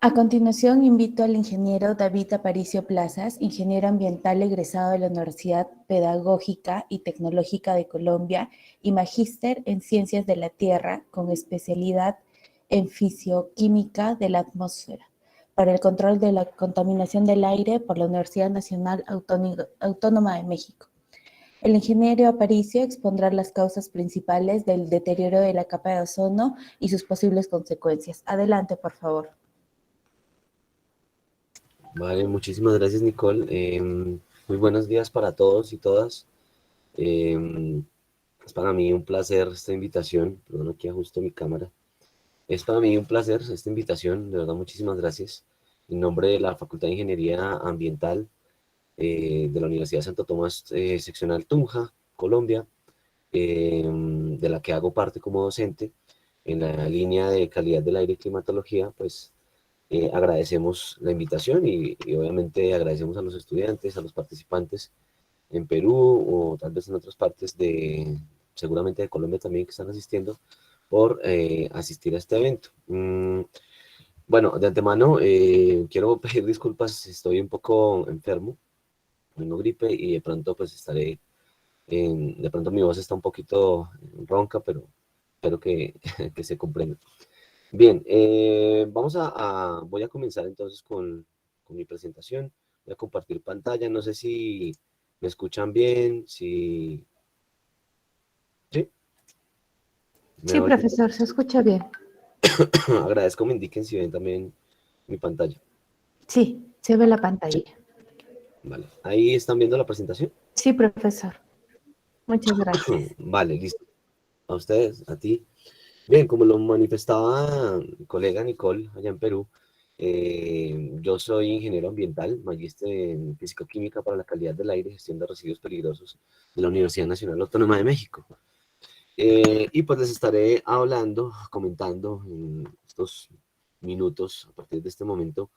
A continuación, invito al ingeniero David Aparicio Plazas, ingeniero ambiental egresado de la Universidad Pedagógica y Tecnológica de Colombia y magíster en Ciencias de la Tierra con especialidad en Fisioquímica de la Atmósfera, para el control de la contaminación del aire por la Universidad Nacional Autónoma de México. El ingeniero Aparicio expondrá las causas principales del deterioro de la capa de ozono y sus posibles consecuencias. Adelante, por favor. Vale, muchísimas gracias, Nicole. Muy buenos días para todos y todas. Em, es para mí un placer esta invitación. Perdón, aquí ajusto mi cámara. Es para mí un placer esta invitación. De verdad, muchísimas gracias. En nombre de la Facultad de Ingeniería Ambiental de la Universidad de Santo Tomás, seccional Tunja, Colombia, de la que hago parte como docente en la línea de calidad del aire y climatología, pues agradecemos la invitación y obviamente agradecemos a los estudiantes, a los participantes en Perú o tal vez en otras partes seguramente de Colombia también que están asistiendo por asistir a este evento. Bueno, de antemano quiero pedir disculpas, estoy un poco enfermo, tengo gripe y de pronto pues de pronto mi voz está un poquito ronca, pero espero que, que se comprenda. Bien, voy a comenzar entonces con mi presentación. Voy a compartir pantalla. No sé si me escuchan bien, si... ¿Sí? ¿Me Sí, oyen? profesor, se escucha bien. Agradezco me indiquen si ven también mi pantalla. Sí, se ve la ¿Sí? pantalla. Vale. ¿Ahí están viendo la presentación? Sí, profesor. Muchas gracias. Vale, listo. A ustedes, a ti. Bien, como lo manifestaba mi colega Nicole allá en Perú, yo soy ingeniero ambiental, magíster en físico-química para la calidad del aire y gestión de residuos peligrosos de la Universidad Nacional Autónoma de México. Y pues les estaré hablando, comentando en estos minutos, a partir de este momento,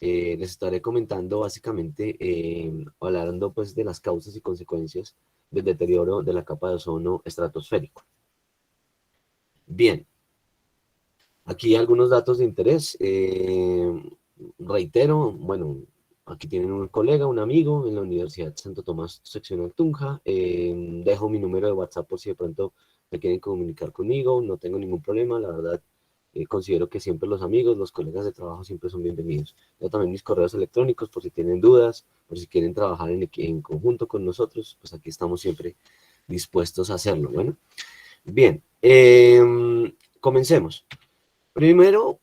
les estaré comentando básicamente, hablando pues de las causas y consecuencias del deterioro de la capa de ozono estratosférico. Bien, aquí algunos datos de interés. Reitero, bueno, aquí tienen un colega, un amigo en la Universidad Santo Tomás, seccional Tunja. Dejo mi número de WhatsApp por si de pronto me quieren comunicar conmigo. No tengo ningún problema, la verdad. Considero que siempre los amigos, los colegas de trabajo siempre son bienvenidos. Yo también mis correos electrónicos por si tienen dudas, por si quieren trabajar en conjunto con nosotros, pues aquí estamos siempre dispuestos a hacerlo. Bueno, bien, comencemos. Primero,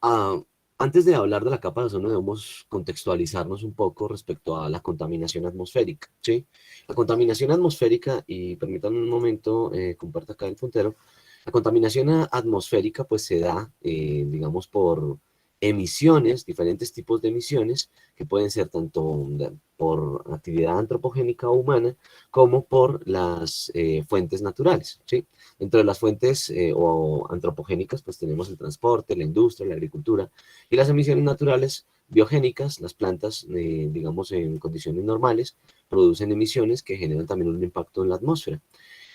antes de hablar de la capa de ozono, debemos contextualizarnos un poco respecto a la contaminación atmosférica, ¿sí? La contaminación atmosférica, y permítanme un momento, comparto acá el puntero, la contaminación atmosférica pues se da, digamos, por emisiones, diferentes tipos de emisiones, que pueden ser tanto por actividad antropogénica o humana, como por las fuentes naturales, ¿sí? Dentro de las fuentes o antropogénicas, pues tenemos el transporte, la industria, la agricultura, y las emisiones naturales biogénicas, las plantas, digamos, en condiciones normales, producen emisiones que generan también un impacto en la atmósfera.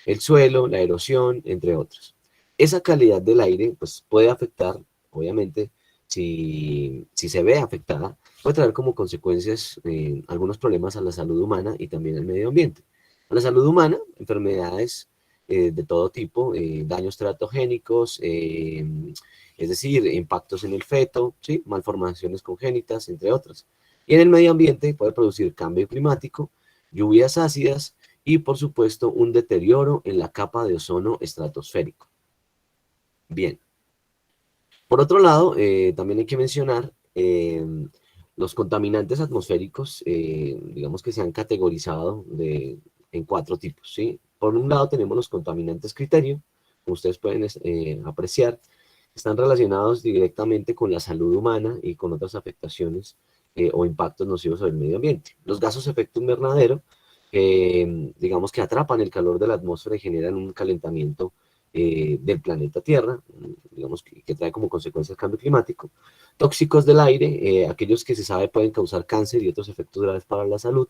El suelo, la erosión, entre otros. Esa calidad del aire, pues puede afectar, obviamente, si se ve afectada, puede traer como consecuencias algunos problemas a la salud humana y también al medio ambiente. A la salud humana, enfermedades de todo tipo, daños teratogénicos, es decir, impactos en el feto, ¿sí? Malformaciones congénitas, entre otras. Y en el medio ambiente puede producir cambio climático, lluvias ácidas y, por supuesto, un deterioro en la capa de ozono estratosférico. Bien. Por otro lado, también hay que mencionar los contaminantes atmosféricos, digamos que se han categorizado en cuatro tipos, ¿sí? Por un lado tenemos los contaminantes criterio, como ustedes pueden apreciar, están relacionados directamente con la salud humana y con otras afectaciones o impactos nocivos sobre el medio ambiente. Los gases de efecto invernadero, digamos que atrapan el calor de la atmósfera y generan un calentamiento del planeta Tierra, digamos que trae como consecuencia el cambio climático. Tóxicos del aire, aquellos que se sabe pueden causar cáncer y otros efectos graves para la salud.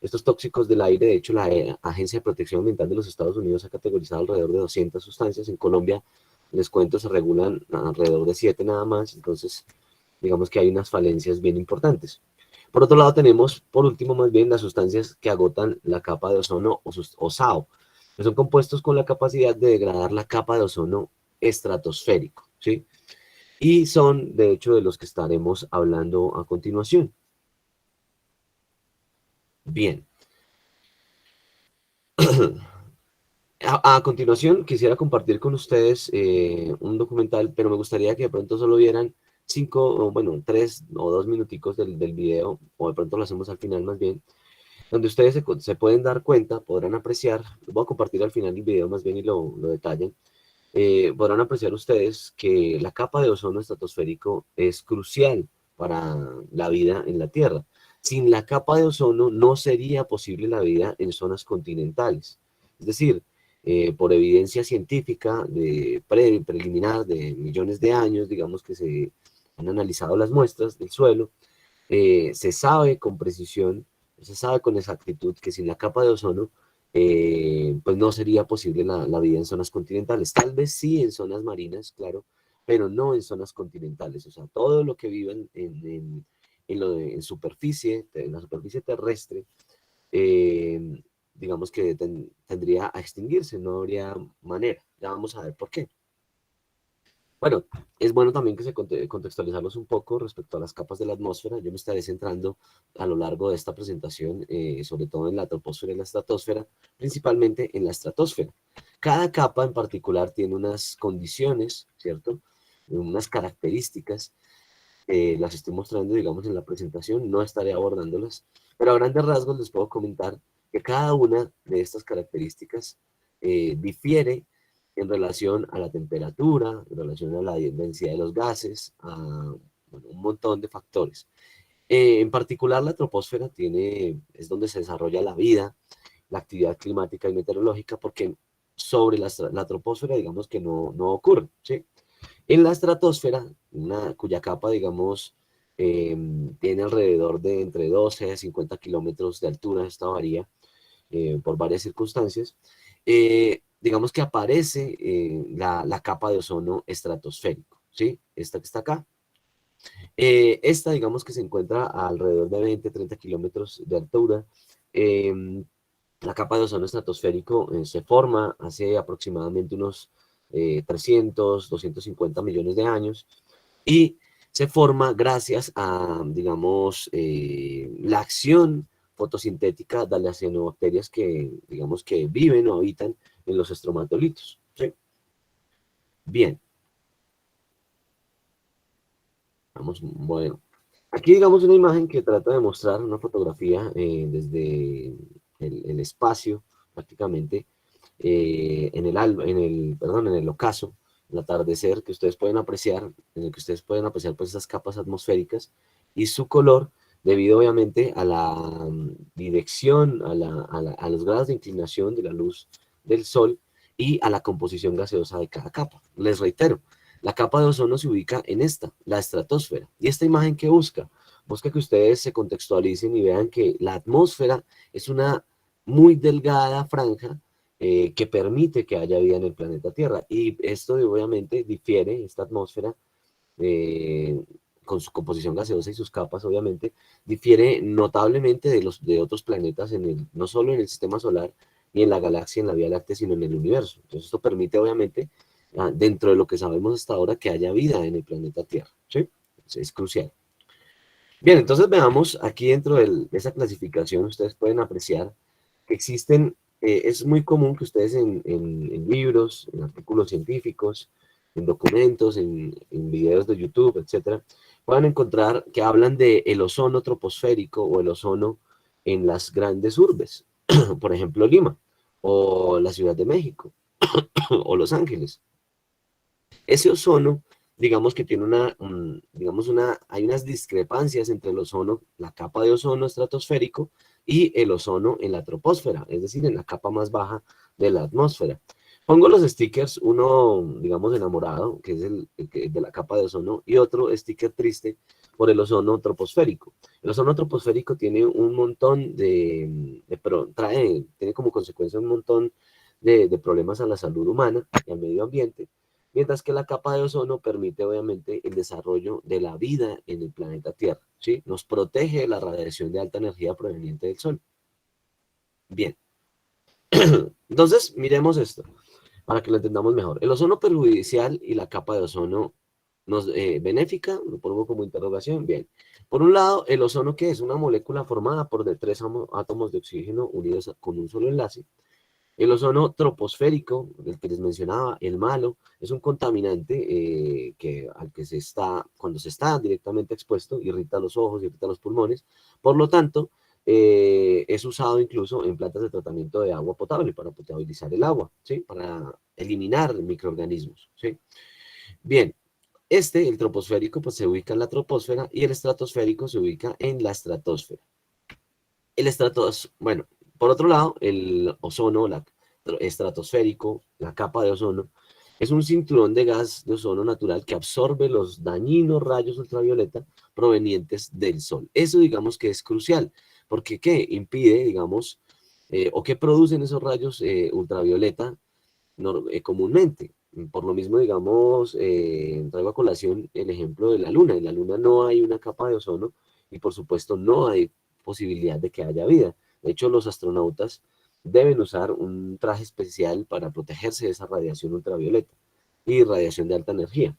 Estos tóxicos del aire, de hecho, la Agencia de Protección Ambiental de los Estados Unidos ha categorizado alrededor de 200 sustancias. En Colombia les cuento, se regulan alrededor de 7 nada más, entonces digamos que hay unas falencias bien importantes. Por otro lado tenemos, por último, más bien las sustancias que agotan la capa de ozono o SAO, que son compuestos con la capacidad de degradar la capa de ozono estratosférico, ¿sí? Y son, de hecho, de los que estaremos hablando a continuación. Bien. A continuación, quisiera compartir con ustedes un documental, pero me gustaría que de pronto solo vieran 5, o bueno, 3 o 2 minuticos del video, o de pronto lo hacemos al final más bien, donde ustedes se pueden dar cuenta, podrán apreciar, lo voy a compartir al final del video más bien y lo detallen, podrán apreciar ustedes que la capa de ozono estratosférico es crucial para la vida en la Tierra. Sin la capa de ozono no sería posible la vida en zonas continentales. Es decir, por evidencia científica preliminar de millones de años, digamos que se han analizado las muestras del suelo, se sabe con precisión, se sabe con exactitud que sin la capa de ozono, pues no sería posible la vida en zonas continentales. Tal vez sí en zonas marinas, claro, pero no en zonas continentales. O sea, todo lo que vive en superficie, en la superficie terrestre, eh, digamos que tendría a extinguirse, no habría manera. Ya vamos a ver por qué. Bueno, es bueno también que contextualizarlos un poco respecto a las capas de la atmósfera. Yo me estaré centrando a lo largo de esta presentación, sobre todo en la troposfera y la estratosfera, principalmente en la estratosfera. Cada capa en particular tiene unas condiciones, ¿cierto? Unas características, las estoy mostrando, digamos, en la presentación, no estaré abordándolas, pero a grandes rasgos les puedo comentar que cada una de estas características difiere en relación a la temperatura, en relación a la densidad de los gases, a bueno, un montón de factores. En particular, la troposfera es donde se desarrolla la vida, la actividad climática y meteorológica, porque sobre la troposfera, digamos que no ocurre, ¿sí? En la estratosfera, cuya capa, digamos, tiene alrededor de entre 12 a 50 kilómetros de altura, esta varía por varias circunstancias, digamos que aparece la capa de ozono estratosférico, ¿sí? Esta que está acá. Esta, digamos que se encuentra a alrededor de 20-30 kilómetros de altura. La capa de ozono estratosférico se forma hace aproximadamente unos 300-250 millones de años y se forma gracias a, digamos, la acción fotosintética de las cianobacterias que, digamos, que viven o habitan en los estromatolitos, ¿sí? Bien, vamos, bueno. Aquí, digamos, una imagen que trata de mostrar una fotografía desde el espacio, prácticamente, en el ocaso, el atardecer, que ustedes pueden apreciar, en el que ustedes pueden apreciar pues esas capas atmosféricas y su color, debido obviamente a la dirección, a los grados de inclinación de la luz del sol y a la composición gaseosa de cada capa. Les reitero, la capa de ozono se ubica en esta, la estratosfera. ¿Y esta imagen qué busca? Busca que ustedes se contextualicen y vean que la atmósfera es una muy delgada franja que permite que haya vida en el planeta Tierra. Y esto obviamente difiere, esta atmósfera, eh, con su composición gaseosa y sus capas, obviamente, difiere notablemente de otros planetas, no solo en el sistema solar, ni en la galaxia, en la Vía Láctea, sino en el universo. Entonces esto permite, obviamente, dentro de lo que sabemos hasta ahora, que haya vida en el planeta Tierra, ¿sí? Es crucial. Bien, entonces veamos aquí dentro de esa clasificación, ustedes pueden apreciar que existen, es muy común que ustedes en libros, en artículos científicos, en documentos, en videos de YouTube, etcétera, puedan encontrar que hablan de el ozono troposférico o el ozono en las grandes urbes, por ejemplo Lima, o la Ciudad de México, o Los Ángeles. Ese ozono, digamos que tiene hay unas discrepancias entre el ozono, la capa de ozono estratosférico y el ozono en la troposfera, es decir, en la capa más baja de la atmósfera. Pongo los stickers, uno, digamos, enamorado, que es de la capa de ozono, y otro sticker triste por el ozono troposférico. El ozono troposférico tiene un montón tiene como consecuencia un montón de problemas a la salud humana y al medio ambiente, mientras que la capa de ozono permite obviamente el desarrollo de la vida en el planeta Tierra, ¿sí? Nos protege de la radiación de alta energía proveniente del Sol. Bien, entonces miremos esto para que lo entendamos mejor. El ozono perjudicial y la capa de ozono nos benéfica, lo pongo como interrogación, bien. Por un lado, el ozono, que es una molécula formada por de tres átomos de oxígeno unidos con un solo enlace. El ozono troposférico, el que les mencionaba, el malo, es un contaminante al que cuando se está directamente expuesto, irrita los ojos, irrita los pulmones. Por lo tanto, es usado incluso en plantas de tratamiento de agua potable para potabilizar el agua, ¿sí? Para eliminar microorganismos, ¿sí? Bien, el troposférico, pues se ubica en la troposfera y el estratosférico se ubica en la estratosfera. Bueno, por otro lado, el ozono, estratosférico, la capa de ozono, es un cinturón de gas de ozono natural que absorbe los dañinos rayos ultravioleta provenientes del Sol. Eso digamos que es crucial, porque ¿qué impide, digamos, o qué producen esos rayos ultravioleta comúnmente? Por lo mismo, digamos, traigo a colación el ejemplo de la Luna. En la Luna no hay una capa de ozono y por supuesto no hay posibilidad de que haya vida. De hecho, los astronautas deben usar un traje especial para protegerse de esa radiación ultravioleta y radiación de alta energía,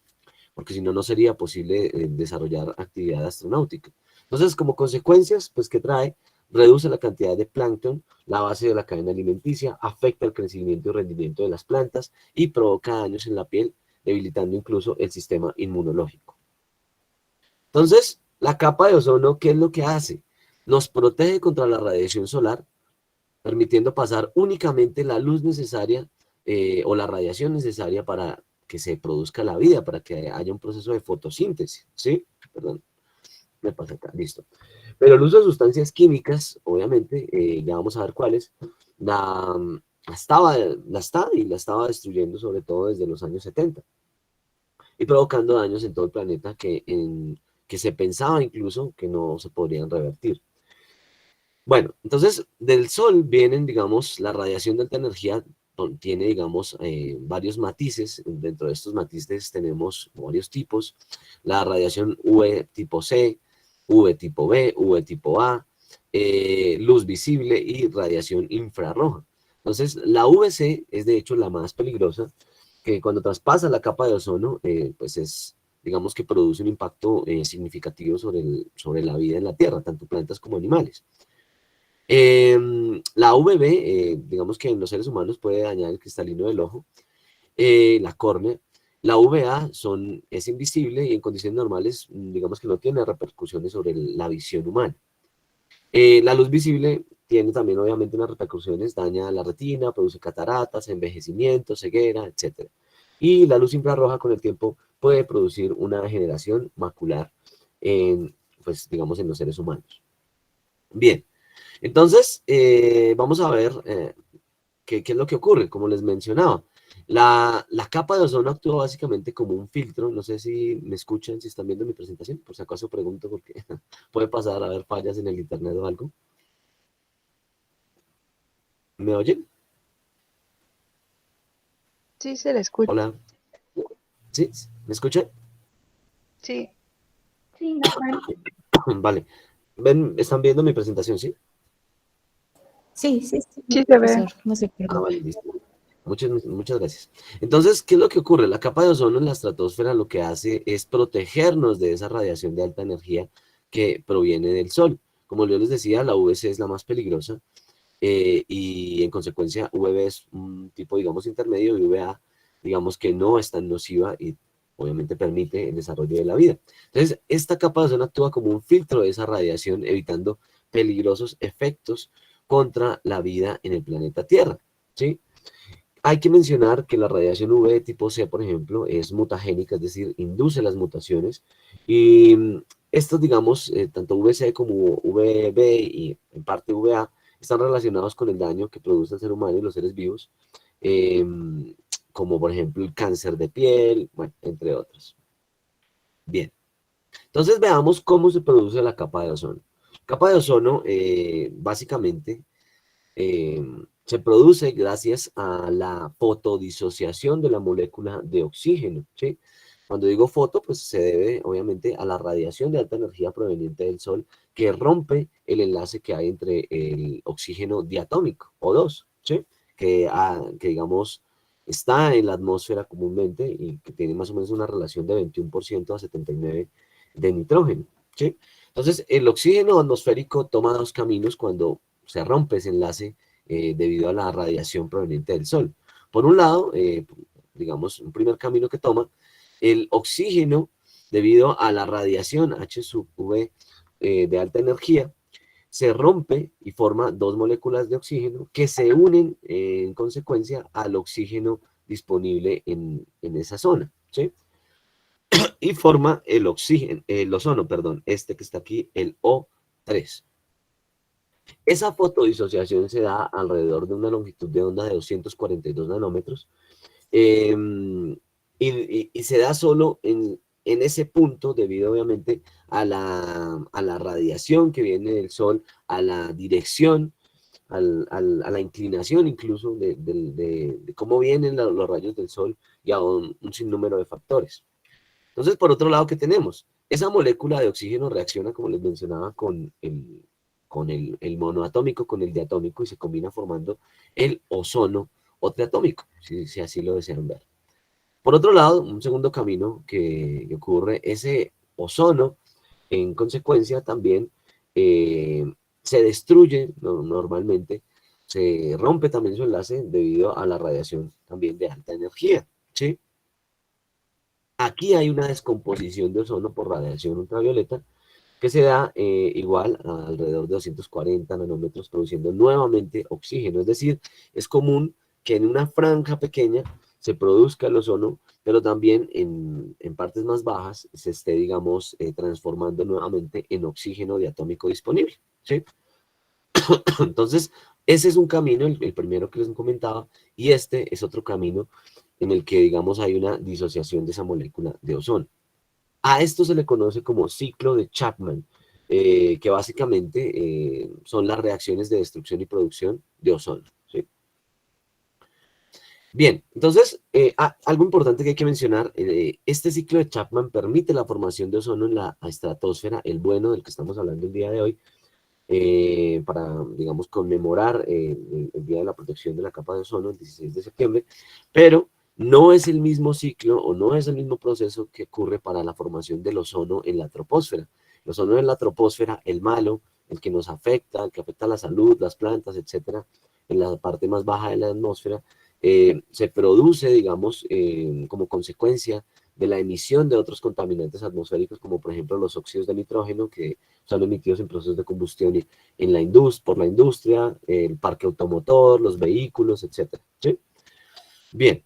porque si no, no sería posible desarrollar actividad astronáutica. Entonces, como consecuencias, pues, ¿qué trae? Reduce la cantidad de plancton, la base de la cadena alimenticia, afecta el crecimiento y rendimiento de las plantas y provoca daños en la piel, debilitando incluso el sistema inmunológico. Entonces, la capa de ozono, ¿qué es lo que hace? Nos protege contra la radiación solar, permitiendo pasar únicamente la luz necesaria o la radiación necesaria para que se produzca la vida, para que haya un proceso de fotosíntesis, ¿sí? Perdón, me pasa acá, listo. Pero el uso de sustancias químicas, obviamente, ya vamos a ver cuáles, la, la estaba destruyendo sobre todo desde los años 70 y provocando daños en todo el planeta que se pensaba incluso que no se podrían revertir. Bueno, entonces del Sol vienen, digamos, la radiación de alta energía tiene, digamos, varios matices. Dentro de estos matices tenemos varios tipos. La radiación UV tipo C, UV tipo B, UV tipo A, luz visible y radiación infrarroja. Entonces, la UVC es de hecho la más peligrosa, que cuando traspasa la capa de ozono, pues digamos que produce un impacto significativo sobre la vida en la Tierra, tanto plantas como animales. La UVB, digamos que en los seres humanos puede dañar el cristalino del ojo, la córnea. La UVA es invisible y en condiciones normales, digamos que no tiene repercusiones sobre la visión humana. La luz visible tiene también obviamente unas repercusiones, daña la retina, produce cataratas, envejecimiento, ceguera, etc. Y la luz infrarroja con el tiempo puede producir una degeneración macular pues digamos en los seres humanos. Bien, entonces vamos a ver qué es lo que ocurre, como les mencionaba. La capa de ozono actúa básicamente como un filtro. No sé si me escuchan, si están viendo mi presentación. Por si acaso pregunto porque puede pasar a haber fallas en el internet o algo. ¿Me oyen? Sí, se le escucha. Hola. ¿Sí? ¿Me escuchan? Sí, Sí, normal. Vale. ¿Están viendo mi presentación, sí? Sí, sí, sí, sí se ve. profesor, no se Ah, preocupe. vale, listo. Muchas gracias. Entonces, ¿qué es lo que ocurre? La capa de ozono en la estratosfera lo que hace es protegernos de esa radiación de alta energía que proviene del Sol. Como yo les decía, la UVC es la más peligrosa y en consecuencia UVB es un tipo, digamos, intermedio y UVA, digamos que no es tan nociva y obviamente permite el desarrollo de la vida. Entonces, esta capa de ozono actúa como un filtro de esa radiación, evitando peligrosos efectos contra la vida en el planeta Tierra, ¿sí? Hay que mencionar que la radiación UV de tipo C, por ejemplo, es mutagénica, es decir, induce las mutaciones. Y estos, digamos, tanto VC como VB y en parte VA, están relacionados con el daño que produce el ser humano y los seres vivos, eh, como por ejemplo el cáncer de piel, bueno, entre otros. Bien, entonces veamos cómo se produce la capa de ozono. Capa de ozono, básicamente, eh, se produce gracias a la fotodisociación de la molécula de oxígeno, ¿sí? Cuando digo foto, pues se debe obviamente a la radiación de alta energía proveniente del Sol que rompe el enlace que hay entre el oxígeno diatómico, O2, ¿sí? Que digamos está en la atmósfera comúnmente y que tiene más o menos una relación de 21% a 79% de nitrógeno, ¿sí? Entonces, el oxígeno atmosférico toma dos caminos cuando se rompe ese enlace debido a la radiación proveniente del Sol. Por un lado, digamos, un primer camino que toma, el oxígeno, debido a la radiación H-V de alta energía, se rompe y forma dos moléculas de oxígeno que se unen en consecuencia al oxígeno disponible en esa zona, ¿sí? Y forma el oxígeno, el ozono, perdón, este que está aquí, el O3. Esa fotodisociación se da alrededor de una longitud de onda de 242 nanómetros eh, y se da solo en ese punto debido obviamente a la radiación que viene del Sol, a la dirección, a la inclinación incluso de cómo vienen los rayos del Sol y a un sinnúmero de factores. Entonces, por otro lado, ¿qué tenemos? Esa molécula de oxígeno reacciona, como les mencionaba, con el monoatómico, con el diatómico, y se combina formando el ozono o triatómico, si así lo desean ver. Por otro lado, un segundo camino que ocurre, ese ozono, en consecuencia, también se destruye normalmente, se rompe también su enlace debido a la radiación también de alta energía, ¿sí? Aquí hay una descomposición de ozono por radiación ultravioleta que se da igual a alrededor de 240 nanómetros, produciendo nuevamente oxígeno. Es decir, es común que en una franja pequeña se produzca el ozono, pero también en partes más bajas se esté, digamos, transformando nuevamente en oxígeno diatómico disponible, ¿sí? Entonces, ese es un camino, el primero que les comentaba, y este es otro camino en el que, digamos, hay una disociación de esa molécula de ozono. A esto se le conoce como ciclo de Chapman, que básicamente son las reacciones de destrucción y producción de ozono, ¿sí? Bien, entonces, algo importante que hay que mencionar, este ciclo de Chapman permite la formación de ozono en la estratosfera, el bueno del que estamos hablando el día de hoy, para, digamos, conmemorar el Día de la Protección de la Capa de Ozono, el 16 de septiembre, pero no es el mismo ciclo o no es el mismo proceso que ocurre para la formación del ozono en la troposfera. El ozono en la troposfera, el malo, el que nos afecta, el que afecta a la salud, las plantas, etcétera, en la parte más baja de la atmósfera, se produce, digamos, como consecuencia de la emisión de otros contaminantes atmosféricos, como por ejemplo los óxidos de nitrógeno, que son emitidos en procesos de combustión en por la industria, el parque automotor, los vehículos, etcétera, ¿sí? Bien,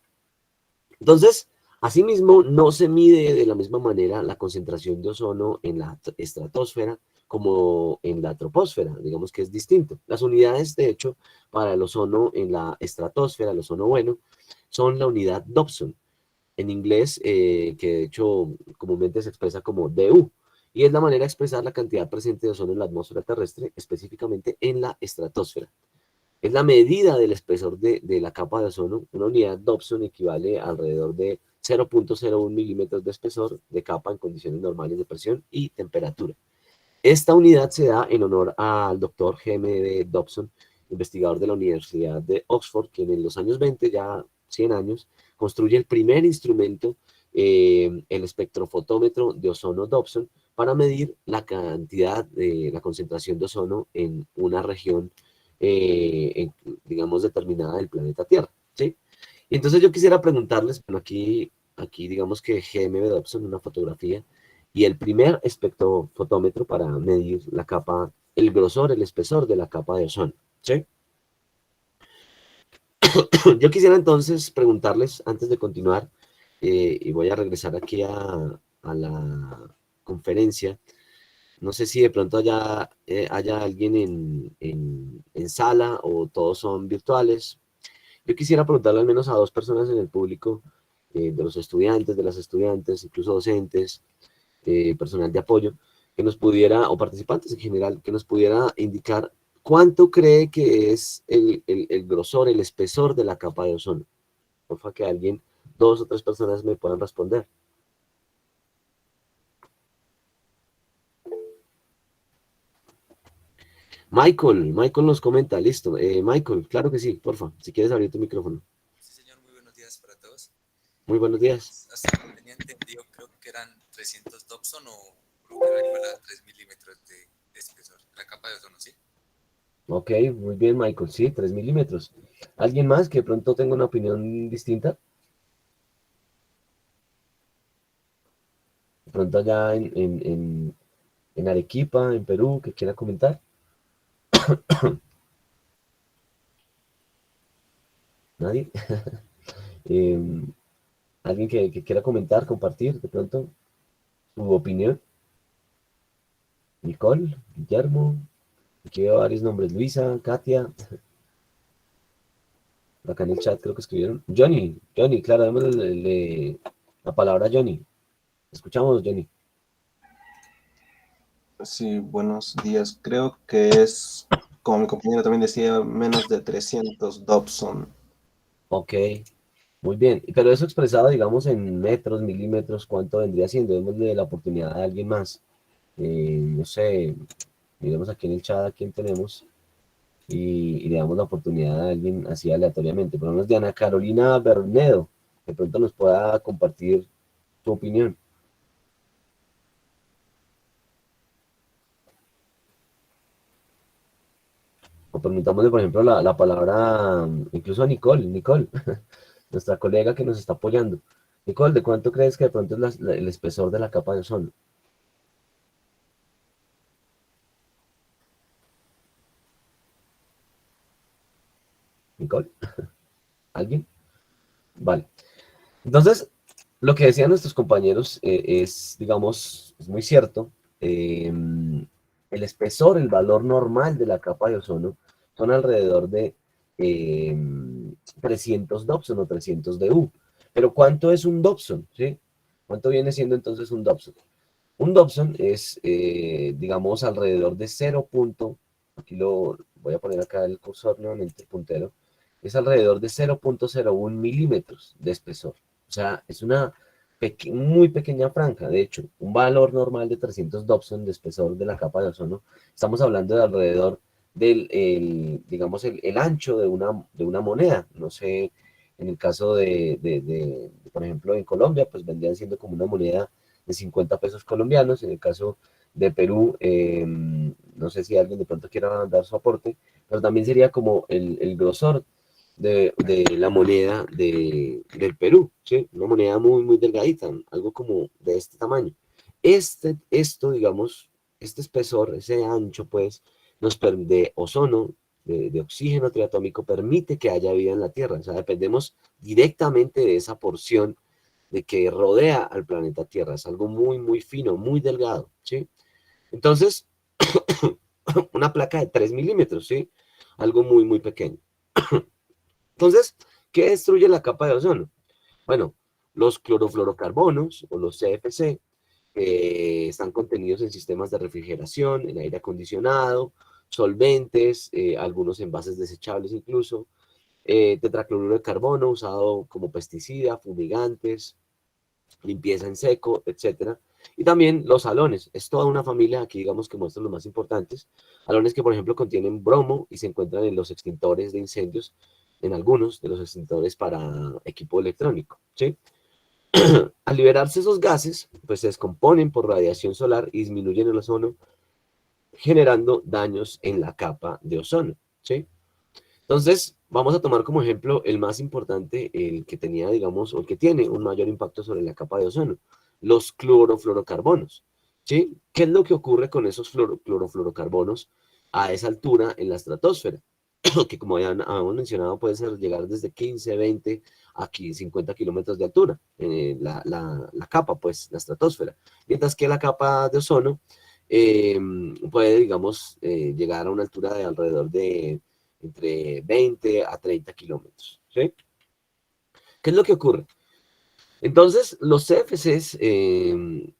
entonces, asimismo, no se mide de la misma manera la concentración de ozono en la estratosfera como en la troposfera, digamos que es distinto. Las unidades, de hecho, para el ozono en la estratosfera, el ozono bueno, son la unidad Dobson, en inglés, que de hecho comúnmente se expresa como DU, y es la manera de expresar la cantidad presente de ozono en la atmósfera terrestre, específicamente en la estratosfera. Es la medida del espesor de la capa de ozono. Una unidad Dobson equivale a alrededor de 0.01 milímetros de espesor de capa en condiciones normales de presión y temperatura. Esta unidad se da en honor al doctor G.M.B. Dobson, investigador de la Universidad de Oxford, quien en los años 20, ya 100 años, construye el primer instrumento, el espectrofotómetro de ozono Dobson, para medir la cantidad, la concentración de ozono en una región, digamos, determinada del planeta Tierra, ¿sí? Y entonces yo quisiera preguntarles, bueno, aquí digamos que G.M.B. Dobson, una fotografía, y el primer espectrofotómetro para medir la capa, el grosor, el espesor de la capa de ozono, ¿sí? Yo quisiera entonces preguntarles, antes de continuar, y voy a regresar aquí a la conferencia, no sé si de pronto haya alguien en sala o todos son virtuales. Yo quisiera preguntarle al menos a dos personas en el público, de los estudiantes, de las estudiantes, incluso docentes, personal de apoyo, que nos pudiera, o participantes en general, que nos pudiera indicar ¿Cuánto cree que es el grosor, el espesor de la capa de ozono? Porfa, que alguien, 2 o 3 personas me puedan responder. Michael nos comenta, listo. Michael, claro que sí, porfa, si quieres abrir tu micrófono. Sí, señor, muy buenos días para todos. Muy buenos días. Hasta donde tenía entendido, creo que eran 300 Dobson o creo que era igual a 3 milímetros de espesor. La capa de ozono, ¿sí? Ok, muy bien, Michael, sí, 3 milímetros. ¿Alguien más que de pronto tenga una opinión distinta? De pronto allá en Arequipa, en Perú, que quiera comentar. ¿Nadie? Em, ¿Alguien que quiera comentar, compartir de pronto su opinión? Nicole, Guillermo, aquí veo varios nombres, Luisa, Katia, acá en el chat creo que escribieron. Johnny, claro, démosle la palabra a Johnny. Escuchamos, Johnny. Sí, buenos días. Creo que es, como mi compañero también decía, menos de 300 Dobson. Ok, muy bien. Pero eso expresado, digamos, en metros, milímetros, ¿cuánto vendría siendo? Démosle la oportunidad a alguien más. No sé, miremos aquí en el chat a quién tenemos y le damos la oportunidad a alguien así aleatoriamente. Por lo menos Diana Carolina Bernedo, de pronto nos pueda compartir su opinión. O permitámosle, por ejemplo, la palabra, incluso a Nicole, nuestra colega que nos está apoyando. Nicole, ¿de cuánto crees que de pronto es el espesor de la capa de ozono? Nicole, ¿alguien? Vale. Entonces, lo que decían nuestros compañeros es, digamos, es muy cierto. El espesor, el valor normal de la capa de ozono, son alrededor de 300 Dobson o 300 DU. Pero ¿cuánto es un Dobson? ¿Sí? ¿Cuánto viene siendo entonces un Dobson? Un Dobson es, digamos, alrededor de 0. Aquí lo voy a poner acá el cursor nuevamente, el puntero. Es alrededor de 0,01 milímetros de espesor. O sea, es una muy pequeña franja. De hecho, un valor normal de 300 Dobson de espesor de la capa de ozono, estamos hablando de alrededor del, digamos, el ancho de una moneda. No sé, en el caso por ejemplo, en Colombia, pues vendrían siendo como una moneda de 50 pesos colombianos. En el caso de Perú, no sé si alguien de pronto quiera dar su aporte, pero también sería como el grosor de la moneda del Perú, ¿sí? Una moneda muy, muy delgadita, algo como de este tamaño. Digamos, este espesor, ese ancho, pues, de ozono, de oxígeno triatómico, permite que haya vida en la Tierra. O sea, dependemos directamente de esa porción de que rodea al planeta Tierra. Es algo muy, muy fino, muy delgado, ¿sí? Entonces, una placa de 3 milímetros, ¿sí? Algo muy, muy pequeño. Entonces, ¿qué destruye la capa de ozono? Bueno, los clorofluorocarbonos o los CFC están contenidos en sistemas de refrigeración, en aire acondicionado, solventes, algunos envases desechables incluso, tetracloruro de carbono usado como pesticida, fumigantes, limpieza en seco, etcétera. Y también los halones, es toda una familia, aquí digamos que muestran los más importantes, halones que por ejemplo contienen bromo y se encuentran en los extintores de incendios, en algunos de los extintores para equipo electrónico, ¿sí? Al liberarse esos gases, pues se descomponen por radiación solar y disminuyen el ozono, generando daños en la capa de ozono, ¿sí? Entonces, vamos a tomar como ejemplo el más importante, el que tenía, digamos, o el que tiene un mayor impacto sobre la capa de ozono, los clorofluorocarbonos, ¿sí? ¿Qué es lo que ocurre con esos clorofluorocarbonos a esa altura en la estratosfera? Que como ya habíamos mencionado, puede ser llegar desde 15, 20 a 50 kilómetros de altura, la capa, pues, la estratosfera. Mientras que la capa de ozono puede, digamos, llegar a una altura de alrededor de entre 20 a 30 kilómetros, ¿sí? ¿Qué es lo que ocurre? Entonces, los CFCs,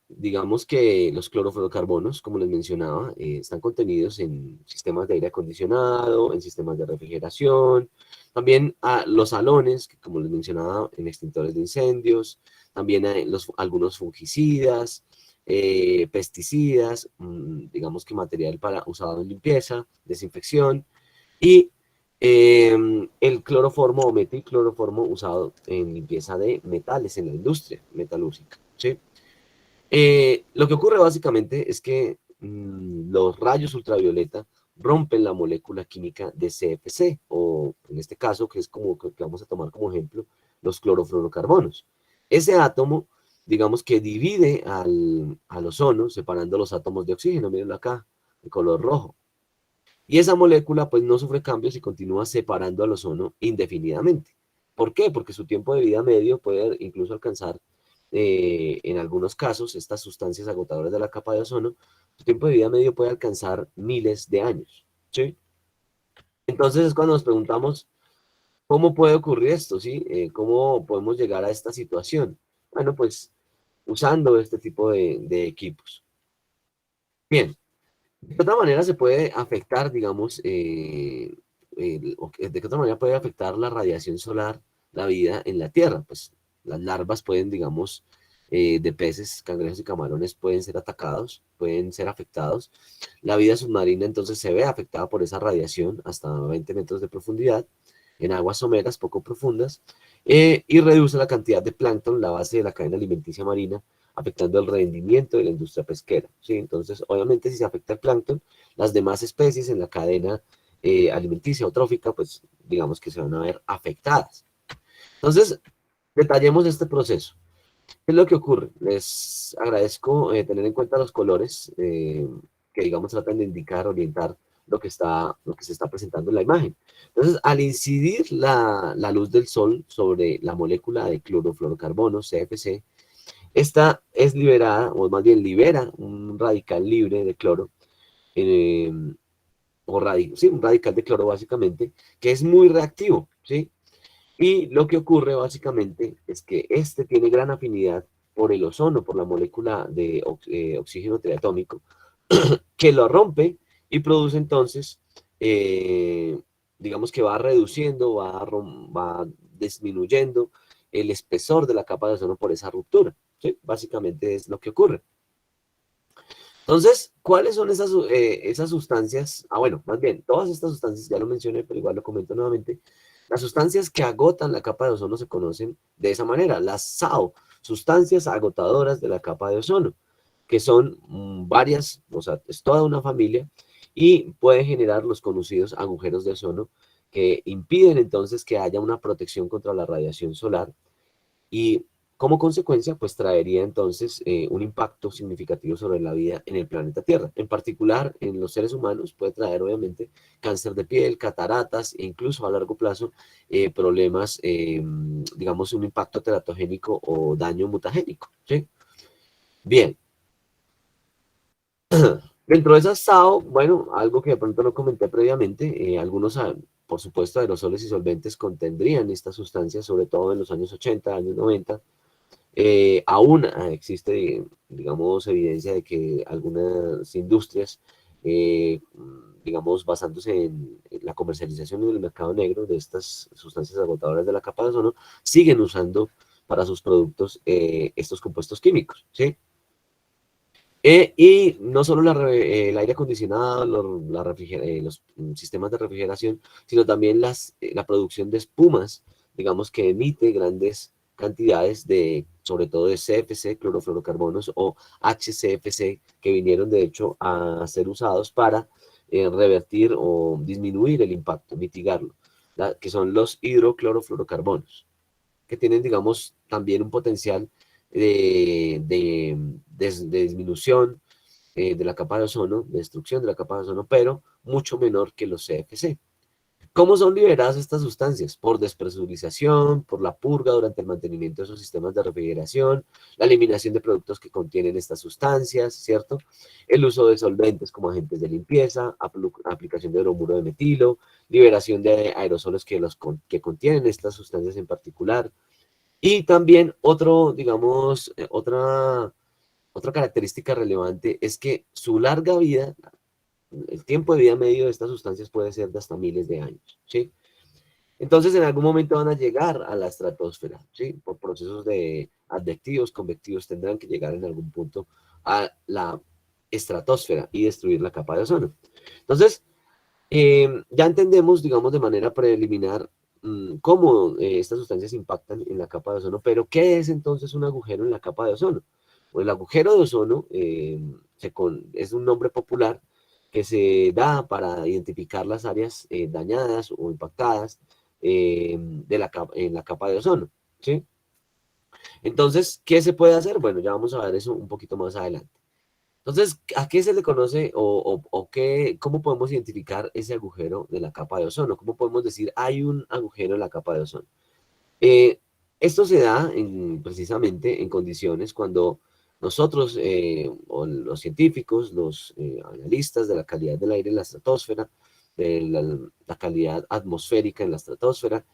digamos que los clorofluorocarbonos, como les mencionaba, están contenidos en sistemas de aire acondicionado, en sistemas de refrigeración, también los halones, que como les mencionaba, en extintores de incendios, también hay algunos fungicidas, pesticidas, digamos que material usado en limpieza, desinfección, y el cloroformo o metilcloroformo usado en limpieza de metales en la industria metalúrgica, ¿sí? Lo que ocurre básicamente es que los rayos ultravioleta rompen la molécula química de CFC, o en este caso, que es como que vamos a tomar como ejemplo, los clorofluorocarbonos. Ese átomo, digamos que divide al ozono, separando los átomos de oxígeno, mírenlo acá, de color rojo. Y esa molécula pues no sufre cambios y continúa separando al ozono indefinidamente. ¿Por qué? Porque su tiempo de vida medio puede incluso alcanzar, en algunos casos, estas sustancias agotadoras de la capa de ozono, su tiempo de vida medio puede alcanzar miles de años, ¿sí? Entonces es cuando nos preguntamos, ¿cómo puede ocurrir esto, sí? ¿Cómo podemos llegar a esta situación? Bueno, pues usando este tipo de equipos. Bien. ¿De qué otra manera se puede afectar, digamos, de qué otra manera puede afectar la radiación solar la vida en la Tierra? Pues las larvas pueden, digamos, de peces, cangrejos y camarones pueden ser atacados, pueden ser afectados. La vida submarina entonces se ve afectada por esa radiación hasta 20 metros de profundidad en aguas someras poco profundas, y reduce la cantidad de plancton, la base de la cadena alimenticia marina, afectando el rendimiento de la industria pesquera, ¿sí? Entonces, obviamente, si se afecta el plancton, las demás especies en la cadena alimenticia o trófica, pues digamos que se van a ver afectadas. Entonces, detallemos este proceso. ¿Qué es lo que ocurre? Les agradezco tener en cuenta los colores que, digamos, tratan de indicar, orientar lo que se está presentando en la imagen. Entonces, al incidir la luz del sol sobre la molécula de clorofluorocarbono, CFC, esta es liberada, o más bien libera un radical libre de cloro, eh, sí, un radical de cloro básicamente, que es muy reactivo, ¿sí? Y lo que ocurre básicamente es que este tiene gran afinidad por el ozono, por la molécula de oxígeno triatómico, que lo rompe y produce entonces, digamos que va reduciendo, va disminuyendo el espesor de la capa de ozono por esa ruptura, ¿sí? Básicamente es lo que ocurre. Entonces, ¿cuáles son esas sustancias? Ah, bueno, más bien, todas estas sustancias, ya lo mencioné, pero igual lo comento nuevamente. Las sustancias que agotan la capa de ozono se conocen de esa manera, las SAO, sustancias agotadoras de la capa de ozono, que son varias, o sea, es toda una familia, y pueden generar los conocidos agujeros de ozono que impiden entonces que haya una protección contra la radiación solar, y como consecuencia, pues traería entonces un impacto significativo sobre la vida en el planeta Tierra. En particular, en los seres humanos puede traer obviamente cáncer de piel, cataratas e incluso a largo plazo problemas, digamos, un impacto teratogénico o daño mutagénico, ¿sí? Bien. Dentro de esas SAO, bueno, algo que de pronto no comenté previamente, algunos, por supuesto, aerosoles y solventes contendrían estas sustancias, sobre todo en los años 80, años 90. Aún existe, digamos, evidencia de que algunas industrias, digamos, basándose en la comercialización en el mercado negro de estas sustancias agotadoras de la capa de ozono, siguen usando para sus productos estos compuestos químicos, ¿sí? Y no solo el aire acondicionado, los sistemas de refrigeración, sino también la producción de espumas, digamos que emite grandes cantidades de, sobre todo de CFC, clorofluorocarbonos, o HCFC, que vinieron de hecho a ser usados para revertir o disminuir el impacto, mitigarlo, que son los hidroclorofluorocarbonos, que tienen, digamos, también un potencial de disminución de la capa de ozono, de destrucción de la capa de ozono, pero mucho menor que los CFC. ¿Cómo son liberadas estas sustancias? Por despresurización, por la purga durante el mantenimiento de esos sistemas de refrigeración, la eliminación de productos que contienen estas sustancias, ¿cierto? El uso de solventes como agentes de limpieza, aplicación de bromuro de metilo, liberación de aerosoles que contienen estas sustancias en particular, Y también otra característica relevante es que su larga vida, el tiempo de vida medio de estas sustancias puede ser de hasta miles de años, ¿sí? Entonces, en algún momento van a llegar a la estratosfera, ¿sí? Por procesos de advectivos, convectivos, tendrán que llegar en algún punto a la estratosfera y destruir la capa de ozono. Entonces, ya entendemos, digamos, de manera preliminar cómo estas sustancias impactan en la capa de ozono, pero ¿qué es entonces un agujero en la capa de ozono? Pues el agujero de ozono es un nombre popular que se da para identificar las áreas dañadas o impactadas en la capa de ozono, ¿sí? Entonces, ¿qué se puede hacer? Bueno, ya vamos a ver eso un poquito más adelante. Entonces, ¿a qué se le conoce cómo podemos identificar ese agujero de la capa de ozono? ¿Cómo podemos decir hay un agujero en la capa de ozono? Eh, Esto se da precisamente en condiciones cuando nosotros, o los científicos, los analistas de la calidad del aire en la estratosfera, de la calidad atmosférica en la estratosfera,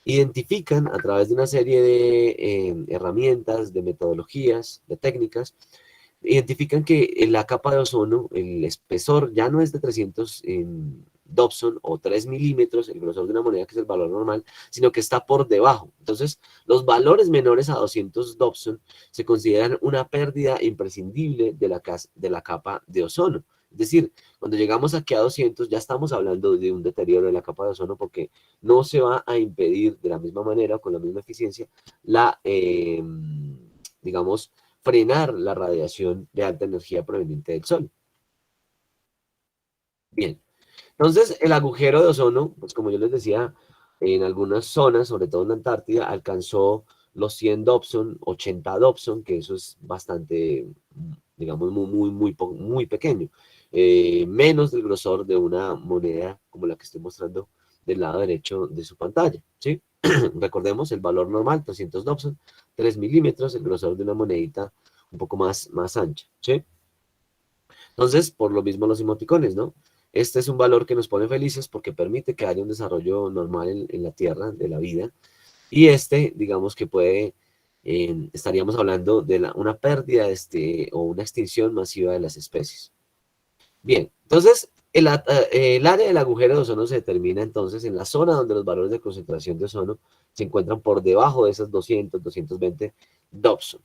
identifican a través de una serie de herramientas, de metodologías, de técnicas, identifican que en la capa de ozono el espesor ya no es de 300 Dobson o 3 milímetros, el grosor de una moneda, que es el valor normal, sino que está por debajo. Entonces, los valores menores a 200 Dobson se consideran una pérdida imprescindible de la capa de ozono. Es decir, cuando llegamos aquí a 200 ya estamos hablando de un deterioro de la capa de ozono porque no se va a impedir de la misma manera, con la misma eficiencia, digamos, frenar la radiación de alta energía proveniente del Sol. Bien, entonces el agujero de ozono, pues como yo les decía, en algunas zonas, sobre todo en la Antártida, alcanzó los 100 Dobson, 80 Dobson, que eso es bastante, digamos, muy pequeño. Menos del grosor de una moneda como la que estoy mostrando del lado derecho de su pantalla, ¿sí? Recordemos el valor normal, 300 Dobson, 3 milímetros, el grosor de una monedita un poco más ancha, ¿sí? Entonces, por lo mismo los emoticones, ¿no? Este es un valor que nos pone felices porque permite que haya un desarrollo normal en la Tierra, de la vida, y digamos que estaríamos hablando de una pérdida o una extinción masiva de las especies. Bien, entonces, el área del agujero de ozono se determina entonces en la zona donde los valores de concentración de ozono se encuentran por debajo de esos 200, 220 Dobson.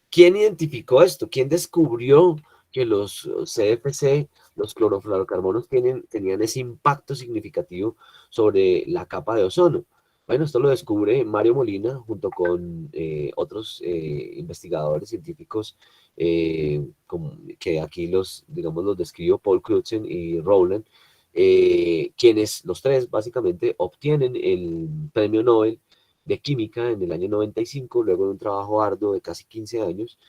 ¿Quién identificó esto? ¿Quién descubrió que los CFC, los clorofluorocarbonos, tenían ese impacto significativo sobre la capa de ozono? Bueno, esto lo descubre Mario Molina junto con otros investigadores científicos que aquí digamos, los describo, Paul Crutzen y Rowland, quienes los tres básicamente obtienen el premio Nobel de Química en el año 95, luego de un trabajo arduo de casi 15 años,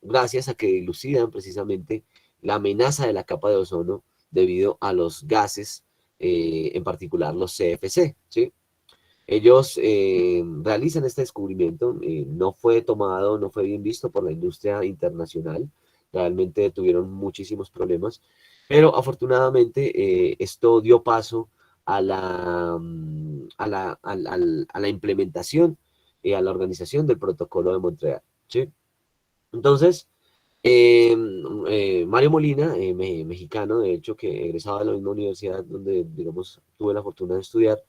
gracias a que dilucidan precisamente la amenaza de la capa de ozono debido a los gases, en particular los CFC, ¿sí? Ellos realizan este descubrimiento, no fue tomado, no fue bien visto por la industria internacional, realmente tuvieron muchísimos problemas, pero afortunadamente esto dio paso a la implementación y a la organización del Protocolo de Montreal, ¿sí? Entonces, Mario Molina, mexicano, de hecho, que egresaba de la misma universidad donde, digamos, tuve la fortuna de estudiar,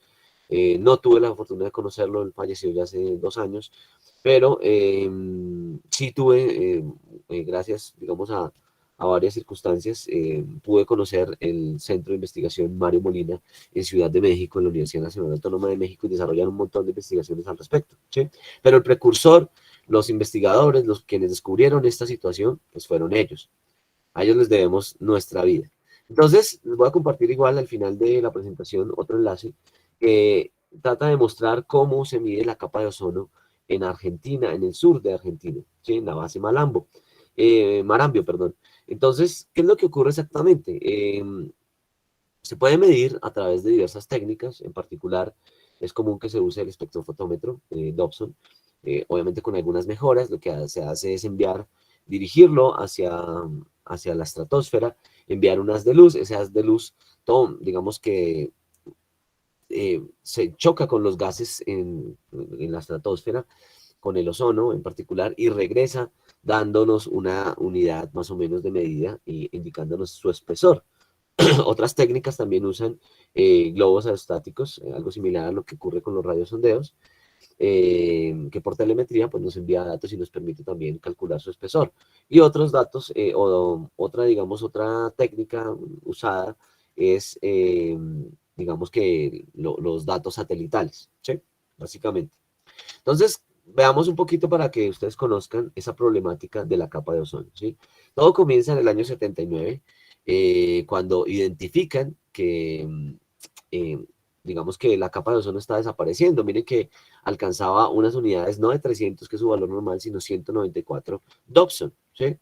no tuve la fortuna de conocerlo, él falleció ya hace 2 años, pero sí tuve, gracias, digamos, a varias circunstancias, pude conocer el Centro de Investigación Mario Molina en Ciudad de México, en la Universidad Nacional Autónoma de México, y desarrollan un montón de investigaciones al respecto, ¿sí? Pero el precursor, los investigadores, los quienes descubrieron esta situación, pues fueron ellos. A ellos les debemos nuestra vida. Entonces, les voy a compartir igual al final de la presentación otro enlace que trata de mostrar cómo se mide la capa de ozono en Argentina, en el sur de Argentina, ¿sí? En la base Marambio, perdón. Entonces, ¿qué es lo que ocurre exactamente? Se puede medir a través de diversas técnicas, en particular es común que se use el espectrofotómetro Dobson, obviamente con algunas mejoras. Lo que se hace es dirigirlo hacia la estratosfera, enviar un haz de luz, ese haz de luz, digamos que se choca con los gases en la estratosfera, con el ozono en particular, y regresa dándonos una unidad más o menos de medida y indicándonos su espesor. Otras técnicas también usan globos aerostáticos, algo similar a lo que ocurre con los radiosondeos, que por telemetría pues, nos envía datos y nos permite también calcular su espesor. Y otros datos, otra técnica usada es, digamos que los datos satelitales, ¿sí? Básicamente. Entonces, veamos un poquito para que ustedes conozcan esa problemática de la capa de ozono, ¿sí? Todo comienza en el año 79, cuando identifican que, eh, digamos que la capa de ozono está desapareciendo. Miren que alcanzaba unas unidades no de 300, que es su valor normal, sino 194 Dobson, ¿sí?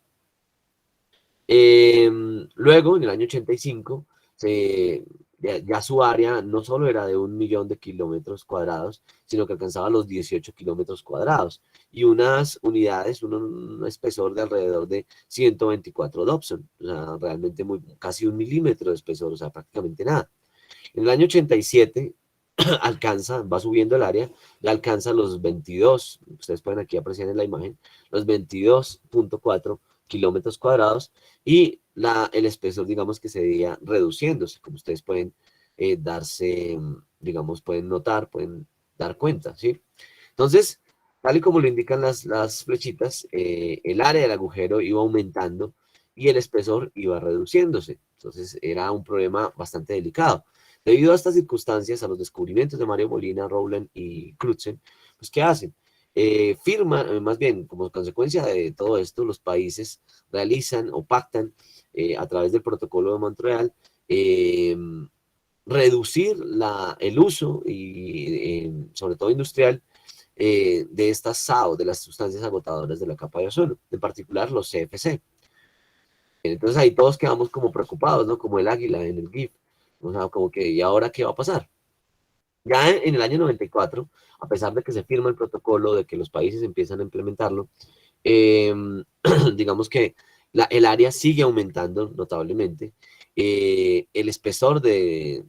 Luego, en el año 85, ya su área no solo era de 1 millón de kilómetros cuadrados, sino que alcanzaba los 18 kilómetros cuadrados y unas unidades, un espesor de alrededor de 124 Dobson, o sea, realmente casi 1 milímetro de espesor, o sea, prácticamente nada. En el año 87 va subiendo el área, ya alcanza los 22, ustedes pueden aquí apreciar en la imagen, los 22.4 kilómetros cuadrados y el espesor, digamos que se iría reduciéndose, como ustedes pueden digamos, pueden notar, pueden dar cuenta, ¿sí? Entonces, tal y como lo indican las flechitas, el área del agujero iba aumentando y el espesor iba reduciéndose. Entonces, era un problema bastante delicado. Debido a estas circunstancias, a los descubrimientos de Mario Molina, Rowland y Crutzen, pues, ¿qué hacen? Más bien, como consecuencia de todo esto, los países realizan o pactan a través del Protocolo de Montreal reducir el uso, y sobre todo industrial, de estas SAO, de las sustancias agotadoras de la capa de ozono, en particular los CFC. Entonces ahí todos quedamos como preocupados, ¿no? Como el águila en el GIF. O sea, como que, ¿y ahora qué va a pasar? Ya en el año 94, a pesar de que se firma el protocolo, de que los países empiezan a implementarlo, digamos que el área sigue aumentando notablemente. El espesor de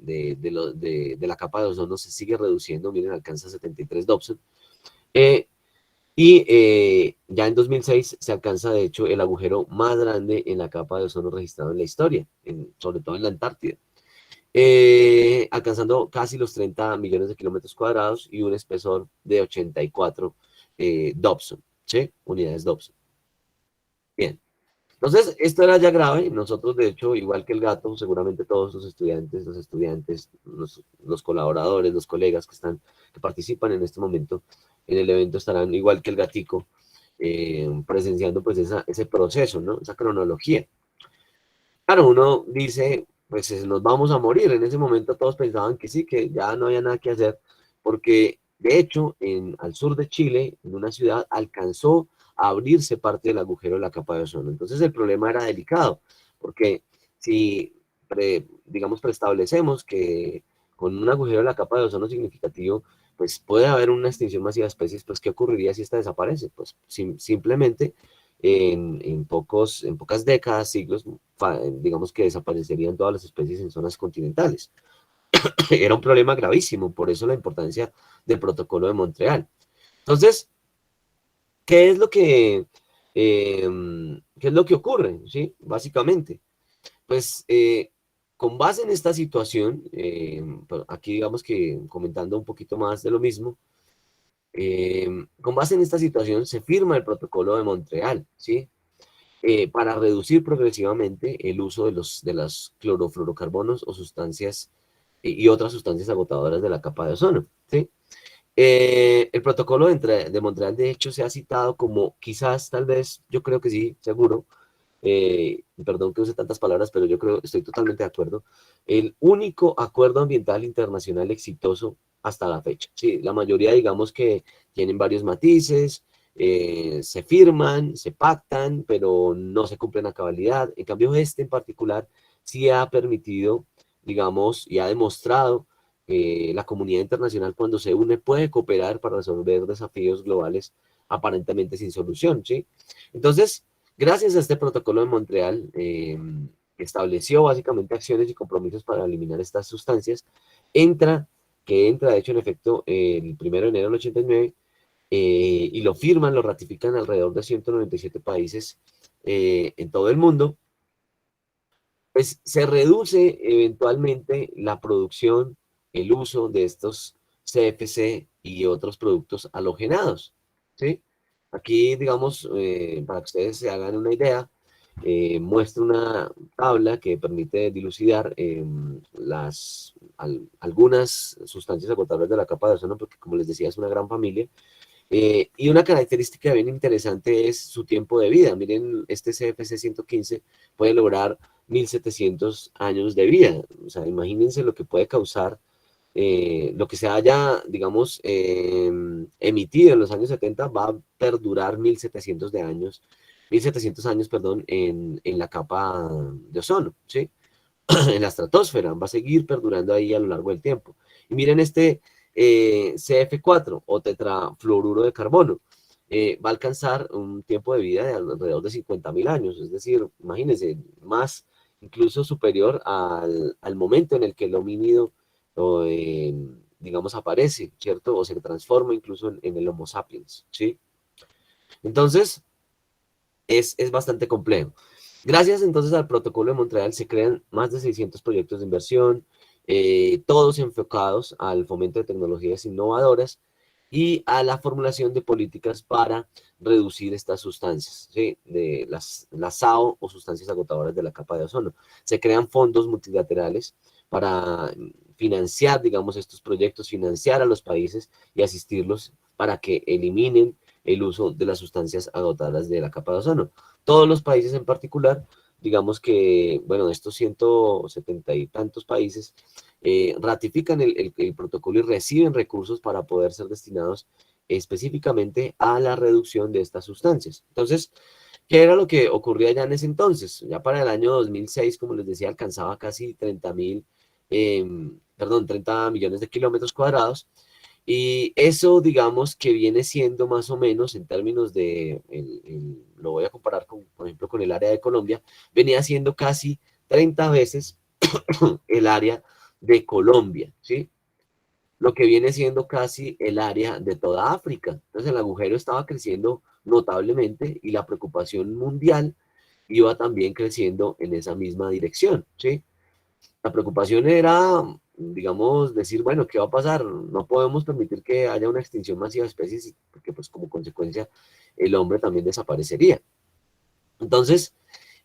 la capa de ozono se sigue reduciendo, miren, alcanza 73 Dobson. Ya en 2006 se alcanza, de hecho, el agujero más grande en la capa de ozono registrado en la historia, sobre todo en la Antártida. Alcanzando casi los 30 millones de kilómetros cuadrados y un espesor de 84 Dobson, ¿sí? Unidades Dobson. Bien. Entonces, esto era ya grave. Nosotros, de hecho, igual que el gato, seguramente todos los estudiantes, los colaboradores, los colegas que participan en este momento en el evento estarán igual que el gatico, presenciando pues ese proceso, ¿no? Esa cronología. Claro, uno dice, pues nos vamos a morir. En ese momento todos pensaban que sí, que ya no había nada que hacer, porque de hecho, al sur de Chile, en una ciudad, alcanzó a abrirse parte del agujero de la capa de ozono. Entonces el problema era delicado, porque si, digamos, preestablecemos que con un agujero de la capa de ozono significativo, pues puede haber una extinción masiva de especies, pues ¿qué ocurriría si esta desaparece? Pues simplemente en pocas décadas, siglos, digamos que desaparecerían todas las especies en zonas continentales. Era un problema gravísimo, por eso la importancia del Protocolo de Montreal. Entonces, ¿qué es lo que, ocurre? ¿Sí? Básicamente, pues con base en esta situación, aquí digamos que comentando un poquito más de lo mismo, con base en esta situación se firma el Protocolo de Montreal, ¿sí? Para reducir progresivamente el uso de los clorofluorocarbonos o sustancias y otras sustancias agotadoras de la capa de ozono, ¿sí? El protocolo de Montreal, de hecho, se ha citado como quizás, tal vez, yo creo que sí, seguro, perdón que use tantas palabras, pero yo creo, estoy totalmente de acuerdo, el único acuerdo ambiental internacional exitoso hasta la fecha. Sí, la mayoría, digamos que tienen varios matices, se firman, se pactan, pero no se cumplen a cabalidad. En cambio, este en particular sí ha permitido, digamos, y ha demostrado que la comunidad internacional cuando se une puede cooperar para resolver desafíos globales aparentemente sin solución, ¿sí? Entonces, gracias a este protocolo de Montreal, que estableció básicamente acciones y compromisos para eliminar estas sustancias, entra que entra de hecho en efecto el 1 de enero del 89, y lo firman, lo ratifican alrededor de 197 países en todo el mundo, pues se reduce eventualmente la producción, el uso de estos CFC y otros productos halogenados, ¿sí? Aquí, digamos, para que ustedes se hagan una idea, muestra una tabla que permite dilucidar algunas sustancias agotables de la capa de ozono, porque como les decía, es una gran familia. Y una característica bien interesante es su tiempo de vida. Miren, este CFC 115 puede lograr 1700 años de vida. O sea, imagínense lo que puede causar, lo que se haya, digamos, emitido en los años 70 va a perdurar 1700 años, perdón, en la capa de ozono, ¿sí? En la estratosfera, va a seguir perdurando ahí a lo largo del tiempo. Y miren este CF4 o tetrafluoruro de carbono, va a alcanzar un tiempo de vida de alrededor de 50.000 años, es decir, imagínense, más incluso superior al momento en el que el homínido, o, digamos, aparece, ¿cierto? O se transforma incluso en el Homo sapiens, ¿sí? Entonces, es bastante complejo. Gracias entonces al Protocolo de Montreal se crean más de 600 proyectos de inversión, todos enfocados al fomento de tecnologías innovadoras y a la formulación de políticas para reducir estas sustancias, ¿sí? De las SAO o sustancias agotadoras de la capa de ozono. Se crean fondos multilaterales para financiar, digamos, estos proyectos, financiar a los países y asistirlos para que eliminen el uso de las sustancias agotadoras de la capa de ozono. Todos los países en particular, digamos que, bueno, de estos 170 y tantos países, ratifican el protocolo y reciben recursos para poder ser destinados específicamente a la reducción de estas sustancias. Entonces, ¿qué era lo que ocurría ya en ese entonces? Ya para el año 2006, como les decía, alcanzaba casi 30 millones de kilómetros cuadrados. Y eso, digamos, que viene siendo más o menos en términos de, lo voy a comparar con, por ejemplo, con el área de Colombia, venía siendo casi 30 veces el área de Colombia, ¿sí? Lo que viene siendo casi el área de toda África. Entonces el agujero estaba creciendo notablemente y la preocupación mundial iba también creciendo en esa misma dirección, ¿sí? La preocupación era, digamos, decir, bueno, ¿qué va a pasar? No podemos permitir que haya una extinción masiva de especies, porque pues como consecuencia el hombre también desaparecería. Entonces,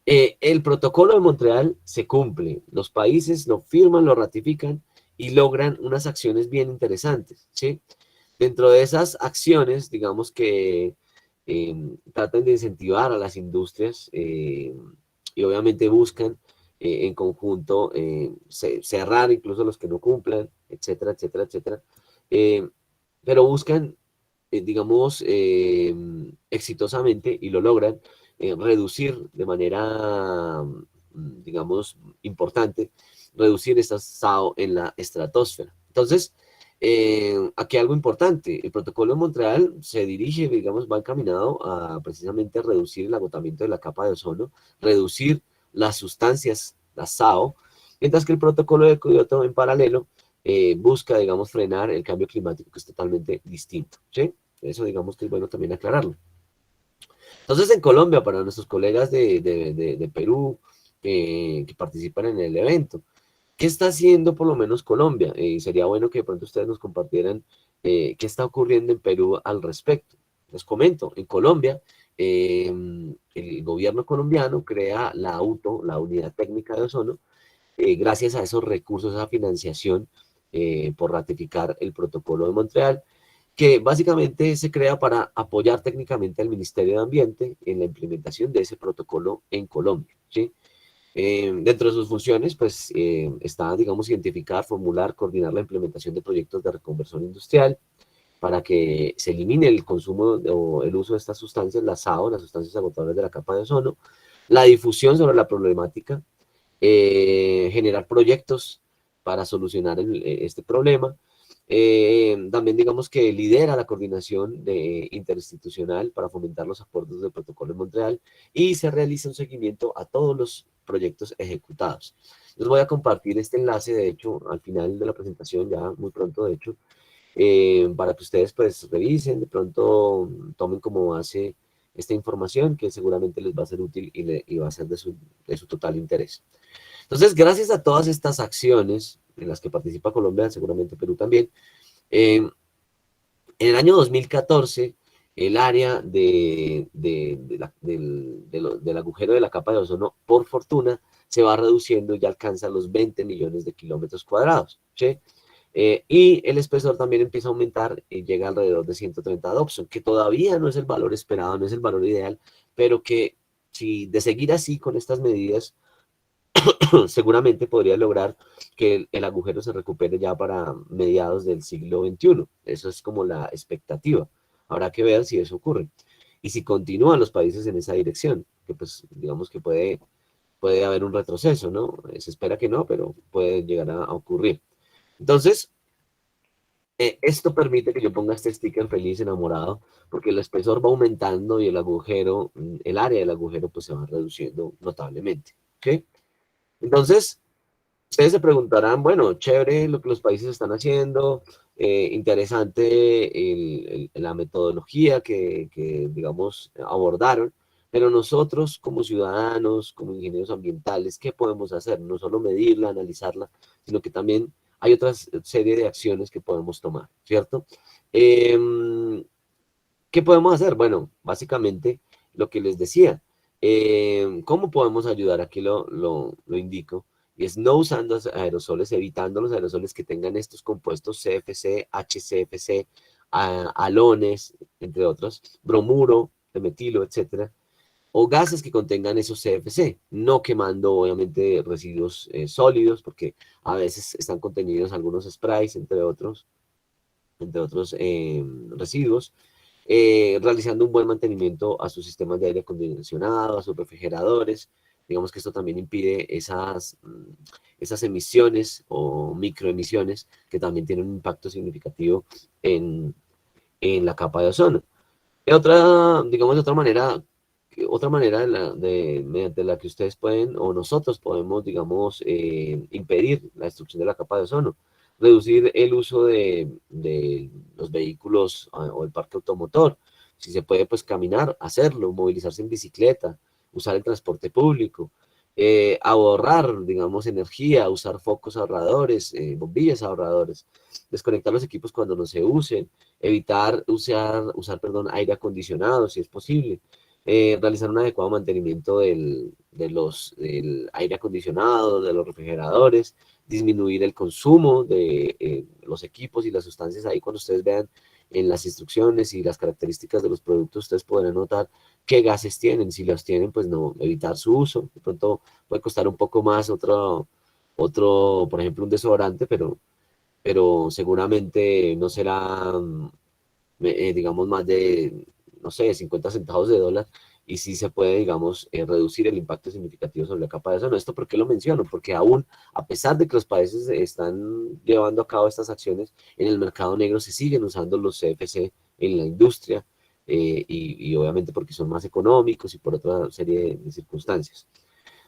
el protocolo de Montreal se cumple, los países lo firman, lo ratifican y logran unas acciones bien interesantes, ¿sí? Dentro de esas acciones, digamos que tratan de incentivar a las industrias y obviamente buscan en conjunto cerrar incluso los que no cumplan, etcétera, etcétera, etcétera. Eh, pero buscan, digamos, exitosamente y lo logran reducir de manera, digamos, importante, reducir esta SAO en la estratosfera. Entonces, aquí algo importante, el protocolo de Montreal se dirige, digamos, va encaminado a precisamente reducir el agotamiento de la capa de ozono, reducir las sustancias, la SAO, mientras que el protocolo de Kyoto en paralelo busca, digamos, frenar el cambio climático que es totalmente distinto, ¿sí? Eso digamos que es bueno también aclararlo. Entonces en Colombia, para nuestros colegas de Perú que participan en el evento, ¿qué está haciendo por lo menos Colombia? Y sería bueno que de pronto ustedes nos compartieran qué está ocurriendo en Perú al respecto. Les comento, en Colombia, el gobierno colombiano crea la UTO, la Unidad Técnica de Ozono, gracias a esos recursos, a esa financiación por ratificar el protocolo de Montreal, que básicamente se crea para apoyar técnicamente al Ministerio de Ambiente en la implementación de ese protocolo en Colombia, ¿sí? Dentro de sus funciones, pues está, digamos, identificar, formular, coordinar la implementación de proyectos de reconversión industrial para que se elimine el consumo o el uso de estas sustancias, las SAO, las sustancias agotadoras de la capa de ozono, la difusión sobre la problemática, generar proyectos para solucionar este problema. También digamos que lidera la coordinación interinstitucional para fomentar los acuerdos del protocolo de Montreal y se realiza un seguimiento a todos los proyectos ejecutados. Les voy a compartir este enlace, de hecho, al final de la presentación, ya muy pronto, de hecho, para que ustedes pues revisen, de pronto tomen como base esta información que seguramente les va a ser útil y va a ser de su total interés. Entonces, gracias a todas estas acciones en las que participa Colombia, seguramente Perú también, en el año 2014, el área del agujero de la capa de ozono, por fortuna, se va reduciendo y alcanza los 20 millones de kilómetros cuadrados, ¿sí? Y el espesor también empieza a aumentar y llega alrededor de 130 Dobson, que todavía no es el valor esperado, no es el valor ideal, pero que si de seguir así con estas medidas, seguramente podría lograr que el agujero se recupere ya para mediados del siglo XXI. Eso es como la expectativa. Habrá que ver si eso ocurre. Y si continúan los países en esa dirección, que pues digamos que puede haber un retroceso, ¿no? Se espera que no, pero puede llegar a ocurrir. Entonces, esto permite que yo ponga este sticker feliz, enamorado, porque el espesor va aumentando y el agujero, el área del agujero, pues se va reduciendo notablemente. ¿Ok? Entonces, ustedes se preguntarán, bueno, chévere lo que los países están haciendo, interesante la metodología que, digamos, abordaron, pero nosotros como ciudadanos, como ingenieros ambientales, ¿qué podemos hacer? No solo medirla, analizarla, sino que también hay otra serie de acciones que podemos tomar, ¿cierto? ¿Qué podemos hacer? Bueno, básicamente lo que les decía, ¿cómo podemos ayudar? Aquí lo indico, y es no usando aerosoles, evitando los aerosoles que tengan estos compuestos CFC, HCFC, halones, entre otros, bromuro, de metilo, etcétera, o gases que contengan esos CFC, no quemando obviamente residuos sólidos, porque a veces están contenidos algunos sprays, entre otros residuos, realizando un buen mantenimiento a sus sistemas de aire acondicionado, a sus refrigeradores. Digamos que esto también impide esas emisiones o microemisiones que también tienen un impacto significativo en la capa de ozono. Digamos, de otra manera mediante la que ustedes pueden, o nosotros podemos, digamos, impedir la destrucción de la capa de ozono, reducir el uso de los vehículos o el parque automotor. Si se puede, pues caminar, hacerlo, movilizarse en bicicleta, usar el transporte público, ahorrar, digamos, energía, usar focos ahorradores, bombillas ahorradores, desconectar los equipos cuando no se usen, evitar usar aire acondicionado si es posible, realizar un adecuado mantenimiento del aire acondicionado, de los refrigeradores, disminuir el consumo de los equipos y las sustancias. Ahí cuando ustedes vean en las instrucciones y las características de los productos, ustedes podrán notar qué gases tienen. Si los tienen, pues no, evitar su uso. De pronto puede costar un poco más por ejemplo, un desodorante, pero seguramente no será, digamos, más de, no sé, 50 centavos de dólar, y sí se puede, digamos, reducir el impacto significativo sobre la capa de ozono. ¿Esto por qué lo menciono? Porque aún, a pesar de que los países están llevando a cabo estas acciones, en el mercado negro se siguen usando los CFC en la industria, y obviamente porque son más económicos y por otra serie de circunstancias.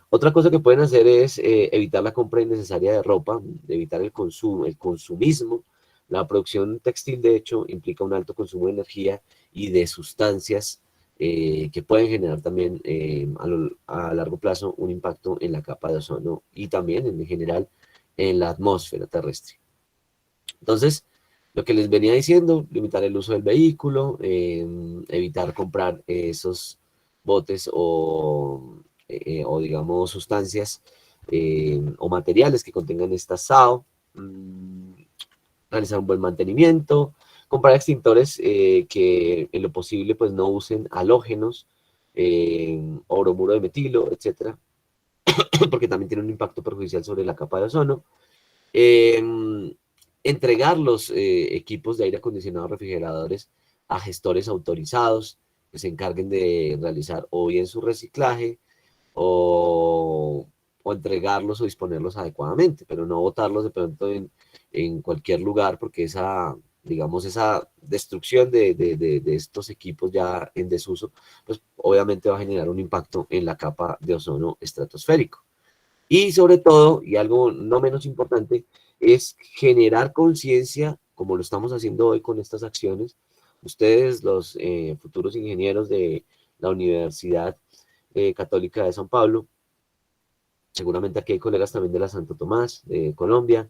Otra cosa que pueden hacer es evitar la compra innecesaria de ropa, evitar el consumo, el consumismo. La producción textil, de hecho, implica un alto consumo de energía y de sustancias que pueden generar también a largo plazo un impacto en la capa de ozono y también en general en la atmósfera terrestre. Entonces, lo que les venía diciendo, limitar el uso del vehículo, evitar comprar esos botes o digamos sustancias o materiales que contengan esta SAO, realizar un buen mantenimiento, comprar extintores que en lo posible pues no usen halógenos o bromuro de metilo, etcétera, porque también tiene un impacto perjudicial sobre la capa de ozono. Entregar los equipos de aire acondicionado, refrigeradores, a gestores autorizados que se encarguen de realizar o bien su reciclaje o entregarlos o disponerlos adecuadamente, pero no botarlos de pronto en cualquier lugar, porque digamos, esa destrucción de estos equipos ya en desuso, pues obviamente va a generar un impacto en la capa de ozono estratosférico. Y sobre todo, y algo no menos importante, es generar conciencia, como lo estamos haciendo hoy con estas acciones. Ustedes, los futuros ingenieros de la Universidad Católica de San Pablo, seguramente aquí hay colegas también de la Santo Tomás, de Colombia.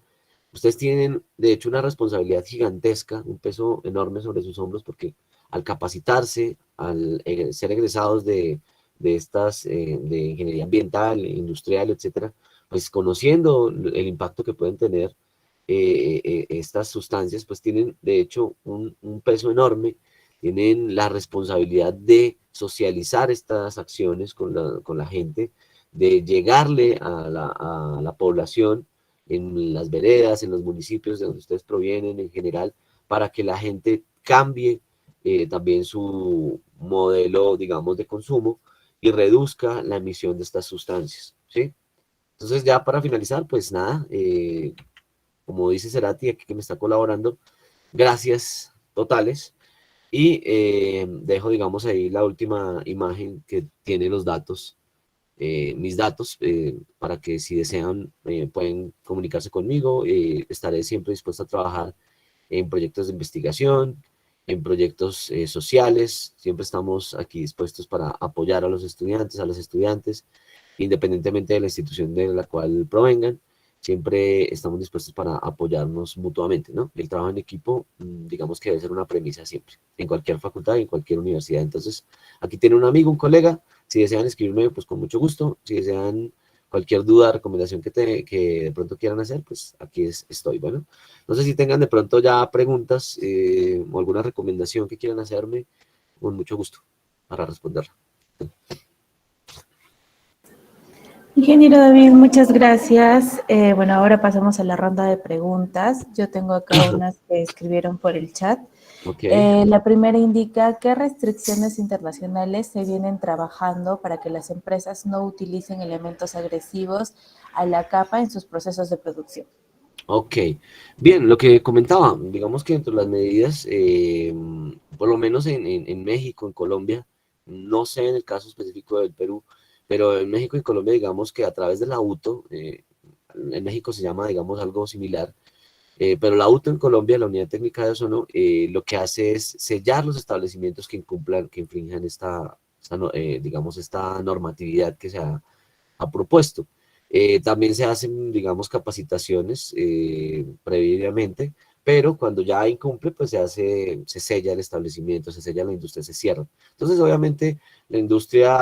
Ustedes tienen, de hecho, una responsabilidad gigantesca, un peso enorme sobre sus hombros, porque al capacitarse, al ser egresados de estas, de ingeniería ambiental, industrial, etcétera, pues conociendo el impacto que pueden tener estas sustancias, pues tienen, de hecho, un peso enorme, tienen la responsabilidad de socializar estas acciones con la gente, de llegarle a la población en las veredas, en los municipios de donde ustedes provienen en general, para que la gente cambie también su modelo, digamos, de consumo y reduzca la emisión de estas sustancias, ¿sí? Entonces ya para finalizar, pues nada, como dice Cerati, aquí que me está colaborando, gracias totales. Y dejo, digamos, ahí la última imagen que tiene los datos, mis datos, para que si desean pueden comunicarse conmigo. Estaré siempre dispuesto a trabajar en proyectos de investigación, en proyectos sociales. Siempre estamos aquí dispuestos para apoyar a los estudiantes, a las estudiantes, independientemente de la institución de la cual provengan. Siempre estamos dispuestos para apoyarnos mutuamente, ¿no? El trabajo en equipo, digamos que debe ser una premisa siempre, en cualquier facultad, en cualquier universidad. Entonces, aquí tiene un amigo, un colega. Si desean escribirme, pues con mucho gusto. Si desean cualquier duda, recomendación que de pronto quieran hacer, pues aquí estoy. Bueno, no sé si tengan de pronto ya preguntas o alguna recomendación que quieran hacerme, con mucho gusto para responderla. Ingeniero David, muchas gracias. Bueno, ahora pasamos a la ronda de preguntas. Yo tengo acá unas que escribieron por el chat. Ok. La primera indica qué restricciones internacionales se vienen trabajando para que las empresas no utilicen elementos agresivos a la capa en sus procesos de producción. Ok, bien, lo que comentaba, digamos que entre las medidas, por lo menos en México, en Colombia, no sé en el caso específico del Perú, pero en México y Colombia, digamos que a través de la UTO, en México se llama, digamos, algo similar, pero la UTO en Colombia, la Unidad Técnica de Ozono, lo que hace es sellar los establecimientos que incumplan, que infrinjan digamos, esta normatividad que se ha propuesto. También se hacen, digamos, capacitaciones previamente, pero cuando ya incumple, pues se sella el establecimiento, se sella la industria, se cierra. Entonces, obviamente, la industria,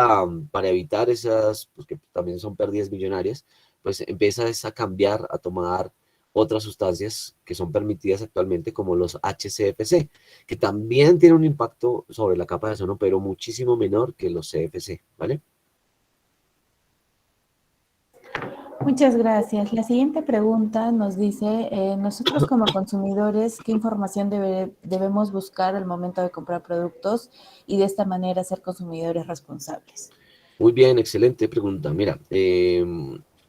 para evitar esas, pues que también son pérdidas millonarias, pues empieza a cambiar, a tomar otras sustancias que son permitidas actualmente, como los HCFC, que también tienen un impacto sobre la capa de ozono, pero muchísimo menor que los CFC, ¿vale? Muchas gracias. La siguiente pregunta nos dice, nosotros como consumidores, ¿qué información debemos buscar al momento de comprar productos y de esta manera ser consumidores responsables? Muy bien, excelente pregunta. Mira,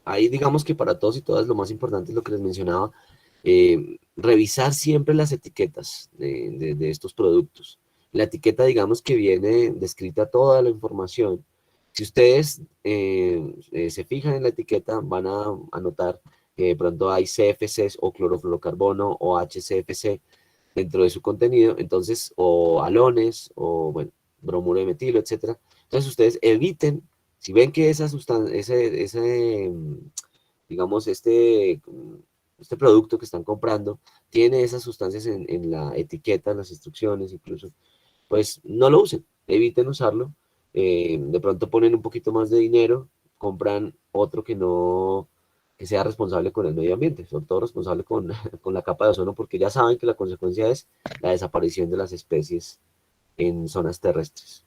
ahí digamos que para todos y todas lo más importante es lo que les mencionaba, revisar siempre las etiquetas de estos productos. La etiqueta, digamos que viene descrita toda la información. Si ustedes se fijan en la etiqueta, van a notar que de pronto hay CFCs o clorofluorocarbono o HCFC dentro de su contenido, entonces, o halones, o bueno, bromuro de metilo, etcétera. Entonces ustedes eviten, si ven que esa sustancia, digamos, este producto que están comprando tiene esas sustancias en la etiqueta, en las instrucciones incluso, pues no lo usen, eviten usarlo. De pronto ponen un poquito más de dinero, compran otro que sea responsable con el medio ambiente, sobre todo responsable con la capa de ozono, porque ya saben que la consecuencia es la desaparición de las especies en zonas terrestres.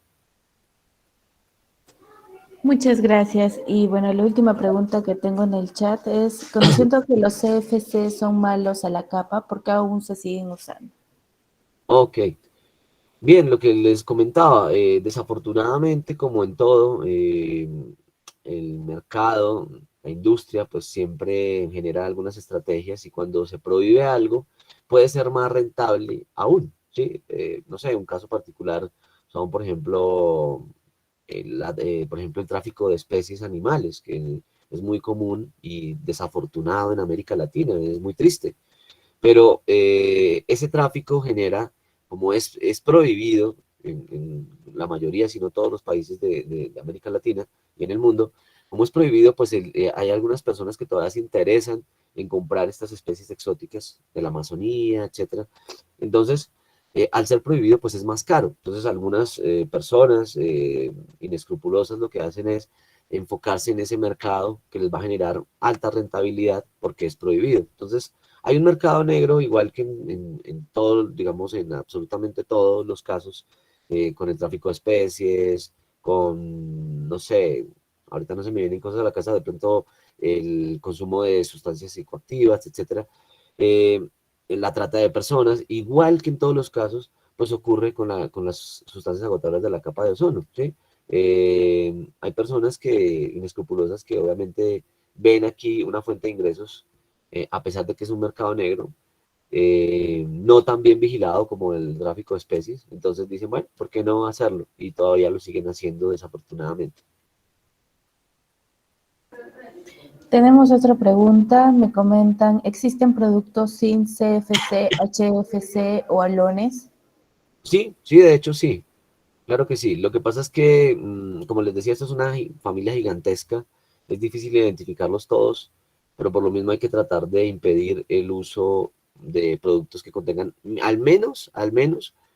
Muchas gracias. Y bueno, la última pregunta que tengo en el chat es, conociendo que los CFC son malos a la capa, ¿por qué aún se siguen usando? Ok, bien, lo que les comentaba, desafortunadamente, como en todo, el mercado, la industria, pues siempre genera algunas estrategias y cuando se prohíbe algo, puede ser más rentable aún, ¿sí? No sé, un caso particular son, por ejemplo, por ejemplo, el tráfico de especies animales, que es muy común y desafortunado en América Latina, es muy triste. Pero ese tráfico genera, como es prohibido en la mayoría, si no todos los países de América Latina y en el mundo, como es prohibido, pues hay algunas personas que todavía se interesan en comprar estas especies exóticas de la Amazonía, etcétera. Entonces, al ser prohibido, pues es más caro. Entonces, algunas personas inescrupulosas lo que hacen es enfocarse en ese mercado que les va a generar alta rentabilidad porque es prohibido. Entonces, hay un mercado negro, igual que en todo, digamos, en absolutamente todos los casos, con el tráfico de especies, con, no sé, ahorita no se me vienen cosas a la casa, de pronto el consumo de sustancias psicoactivas, etcétera, la trata de personas, igual que en todos los casos, pues ocurre con las sustancias agotadoras de la capa de ozono, ¿sí? Hay personas inescrupulosas que obviamente ven aquí una fuente de ingresos, a pesar de que es un mercado negro, no tan bien vigilado como el tráfico de especies, entonces dicen, bueno, ¿por qué no hacerlo? Y todavía lo siguen haciendo desafortunadamente. Tenemos otra pregunta, me comentan, ¿existen productos sin CFC, HFC o halones? Sí, sí, de hecho sí, claro que sí. Lo que pasa es que, como les decía, esto es una familia gigantesca, es difícil identificarlos todos, pero por lo mismo hay que tratar de impedir el uso de productos que contengan al menos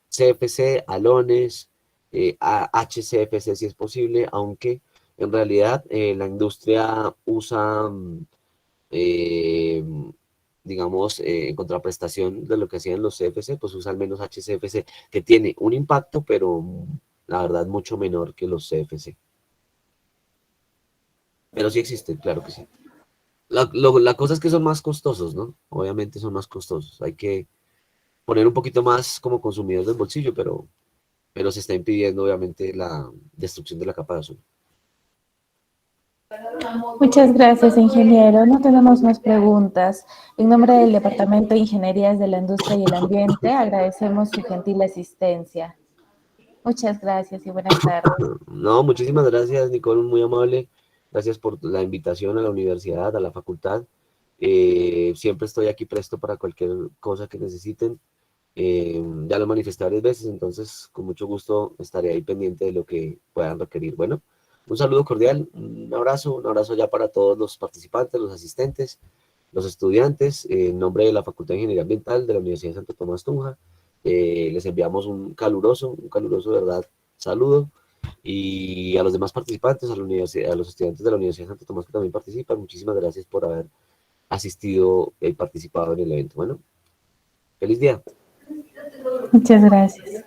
CFC, halones, HCFC si es posible, aunque en realidad la industria usa, eh, digamos, en contraprestación de lo que hacían los CFC, pues usa al menos HCFC, que tiene un impacto, pero la verdad mucho menor que los CFC. Pero sí existen, claro que sí. La cosa es que son más costosos, ¿no? Obviamente son más costosos. Hay que poner un poquito más como consumidores del bolsillo, pero se está impidiendo obviamente la destrucción de la capa de ozono. Muchas gracias, ingeniero. No tenemos más preguntas. En nombre del Departamento de Ingenierías de la Industria y el Ambiente, agradecemos su gentil asistencia. Muchas gracias y buenas tardes. No, muchísimas gracias, Nicole, muy amable. Gracias por la invitación a la universidad, a la facultad. Siempre estoy aquí presto para cualquier cosa que necesiten. Ya lo manifesté varias veces, entonces con mucho gusto estaré ahí pendiente de lo que puedan requerir. Bueno, un saludo cordial, un abrazo ya para todos los participantes, los asistentes, los estudiantes, en nombre de la Facultad de Ingeniería Ambiental de la Universidad de Santo Tomás Tunja. Les enviamos un caluroso, de verdad, saludo. Y a los demás participantes, a la universidad, a los estudiantes de la Universidad de Santo Tomás que también participan, muchísimas gracias por haber asistido y participado en el evento. Bueno, feliz día. Muchas gracias.